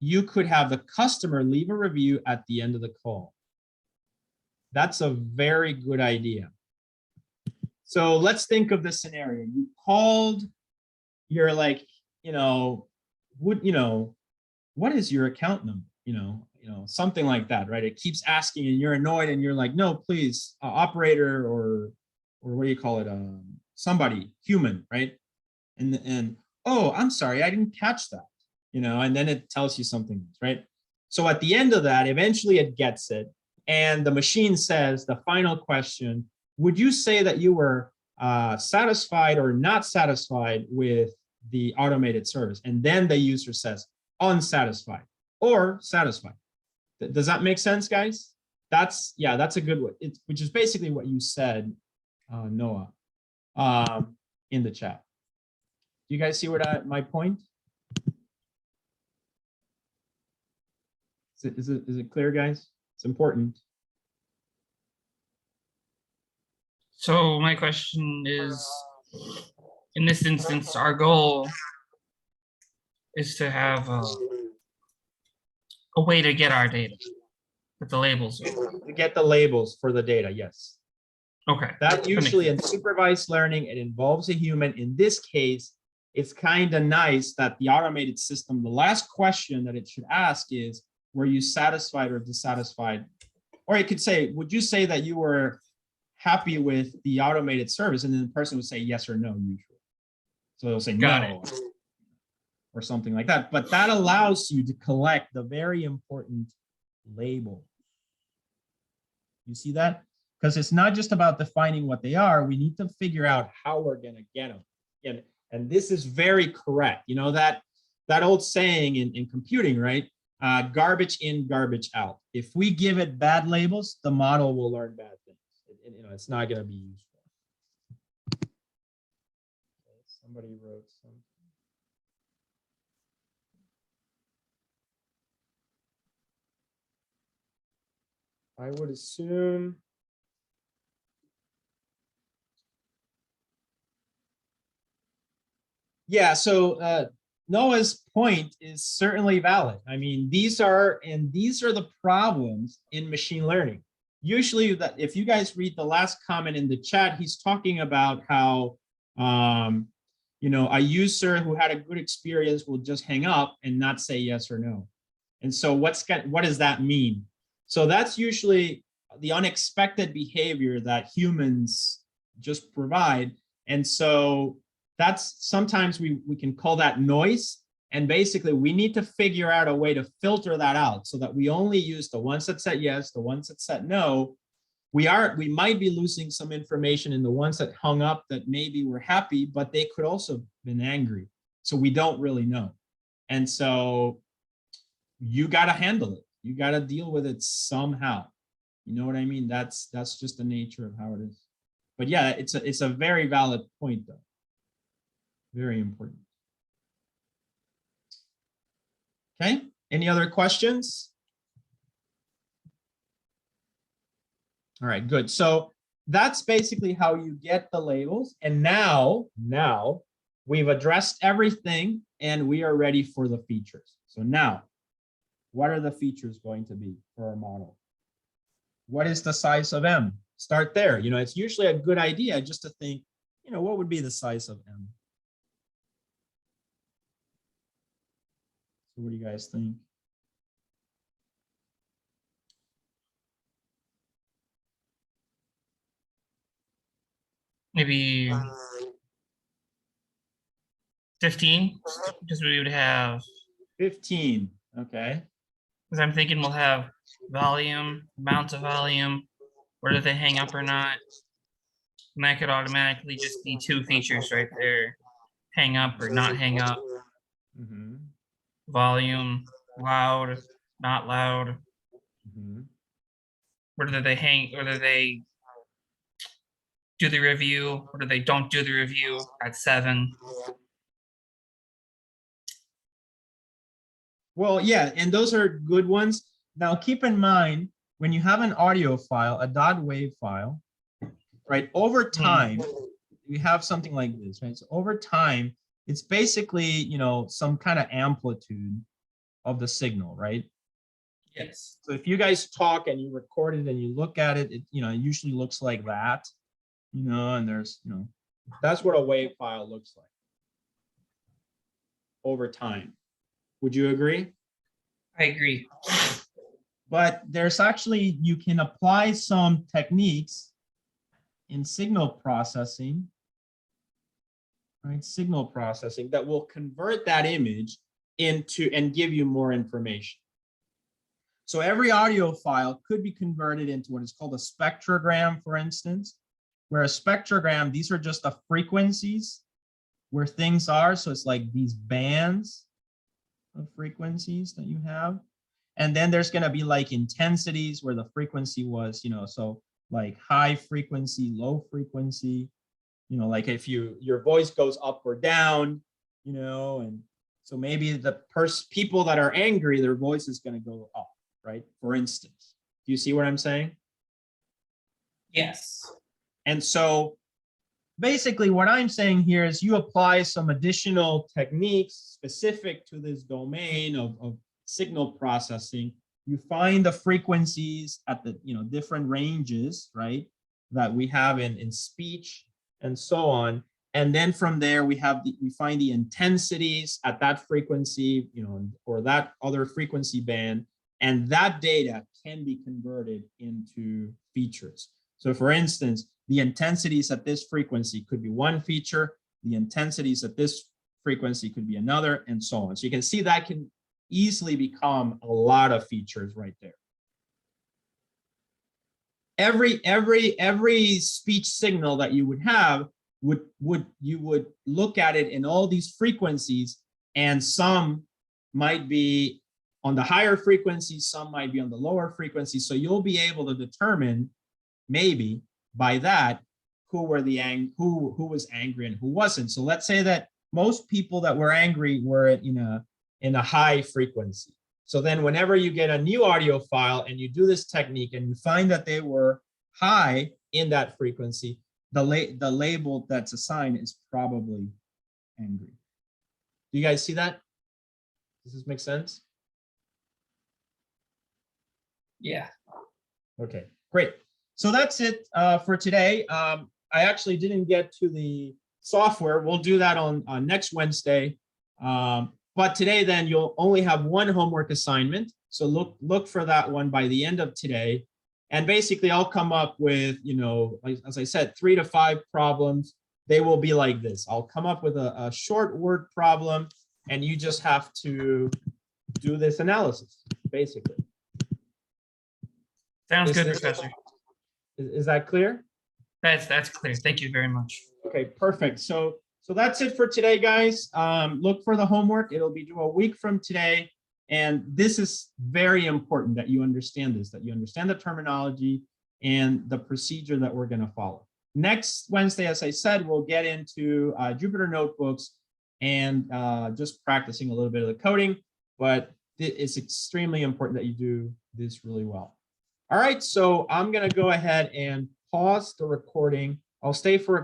you could have the customer leave a review at the end of the call. That's a very good idea. So let's think of this scenario. You called, you're like, what is your account number? something like that, right? It keeps asking and you're annoyed and you're like, no, please, operator, or what do you call it? Somebody, human, right? And oh, I'm sorry, I didn't catch that, and then it tells you something, right? So at the end of that, eventually it gets it. And the machine says the final question, would you say that you were satisfied or not satisfied with the automated service? And then the user says unsatisfied or satisfied. Does that make sense, guys? That's a good one, which is basically what you said, Noah, in the chat. Do you guys see my point? Is it clear, guys? It's important. So my question is, in this instance, our goal is to have a way to get our data with the labels. To get the labels for the data, yes. Okay. That usually in supervised learning, it involves a human. In this case, it's kind of nice that the automated system, the last question that it should ask is, were you satisfied or dissatisfied? Or it could say, would you say that you were happy with the automated service? And then the person would say yes or no usually. So they'll say no, or something like that. But that allows you to collect the very important label. You see that? Because it's not just about defining what they are. We need to figure out how we're going to get them. And this is very correct. That old saying in computing, right? Garbage in, garbage out. If we give it bad labels, the model will learn bad things. It's not going to be useful. Somebody wrote something. I would assume. Yeah, so Noah's point is certainly valid. I mean, these are the problems in machine learning. Usually, that if you guys read the last comment in the chat, he's talking about how a user who had a good experience will just hang up and not say yes or no. And so what does that mean? So that's usually the unexpected behavior that humans just provide. And so that's sometimes we can call that noise. And basically we need to figure out a way to filter that out so that we only use the ones that said yes, the ones that said no. We might be losing some information in the ones that hung up that maybe were happy, but they could also have been angry. So we don't really know. And so you got to handle it. You got to deal with it somehow. You know what I mean? That's just the nature of how it is. But yeah, it's a very valid point though. Very important. Okay, any other questions? All right, good. So that's basically how you get the labels. And now we've addressed everything and we are ready for the features. So now, what are the features going to be for our model? What is the size of M? Start there. It's usually a good idea just to think, what would be the size of M? So what do you guys think? Maybe 15, because we would have 15, okay. Because I'm thinking we'll have volume, amount of volume, whether they hang up or not. And that could automatically just be 2 features right there. Hang up or not hang up. Mm-hmm. Volume, loud, not loud. Mm-hmm. Whether they do the review, whether they don't do the review at 7. Well, yeah, and those are good ones. Now, keep in mind, when you have an audio file, a .wav file, right, over time, you have something like this, right? So over time, it's basically, some kind of amplitude of the signal, right? Yes. So if you guys talk and you record it and you look at it, it usually looks like that, and there's, that's what a WAV file looks like over time. Would you agree? I agree. but there's actually, you can apply some techniques in signal processing, right? Signal processing that will convert that image into and give you more information. So every audio file could be converted into what is called a spectrogram, for instance, where a spectrogram, these are just the frequencies where things are. So it's like these bands of frequencies that you have. And then there's going to be like intensities where the frequency was, so like high frequency, low frequency, like if your voice goes up or down, and so maybe the people that are angry, their voice is going to go up, right? For instance, do you see what I'm saying? Yes. And so basically what I'm saying here is you apply some additional techniques specific to this domain of signal processing. You find the frequencies at the different ranges, right, that we have in speech and so on. And then from there we find the intensities at that frequency, or that other frequency band, and that data can be converted into features. So for instance, the intensities at this frequency could be one feature, the intensities at this frequency could be another, and so on. So you can see that can easily become a lot of features right there. Every speech signal that you would have you would look at it in all these frequencies, and some might be on the higher frequencies, some might be on the lower frequencies. So you'll be able to determine maybe by that who was angry and who wasn't. So let's say that most people that were angry were in a high frequency. So then whenever you get a new audio file and you do this technique and you find that they were high in that frequency, the label that's assigned is probably angry. Do you guys see that? Does this make sense? Yeah. Okay, great. So that's it for today. I actually didn't get to the software. We'll do that on next Wednesday. But today then you'll only have one homework assignment. So look for that one by the end of today. And basically I'll come up with, as I said, 3 to 5 problems. They will be like this. I'll come up with a short word problem, and you just have to do this analysis, basically. Sounds good, Professor. Is that clear? That's clear. Thank you very much. Okay, perfect. So that's it for today, guys. Look for the homework. It'll be due a week from today. And this is very important that you understand this, that you understand the terminology and the procedure that we're going to follow. Next Wednesday, as I said, we'll get into Jupyter Notebooks and just practicing a little bit of the coding, but it's extremely important that you do this really well. All right, so I'm going to go ahead and pause the recording. I'll stay for a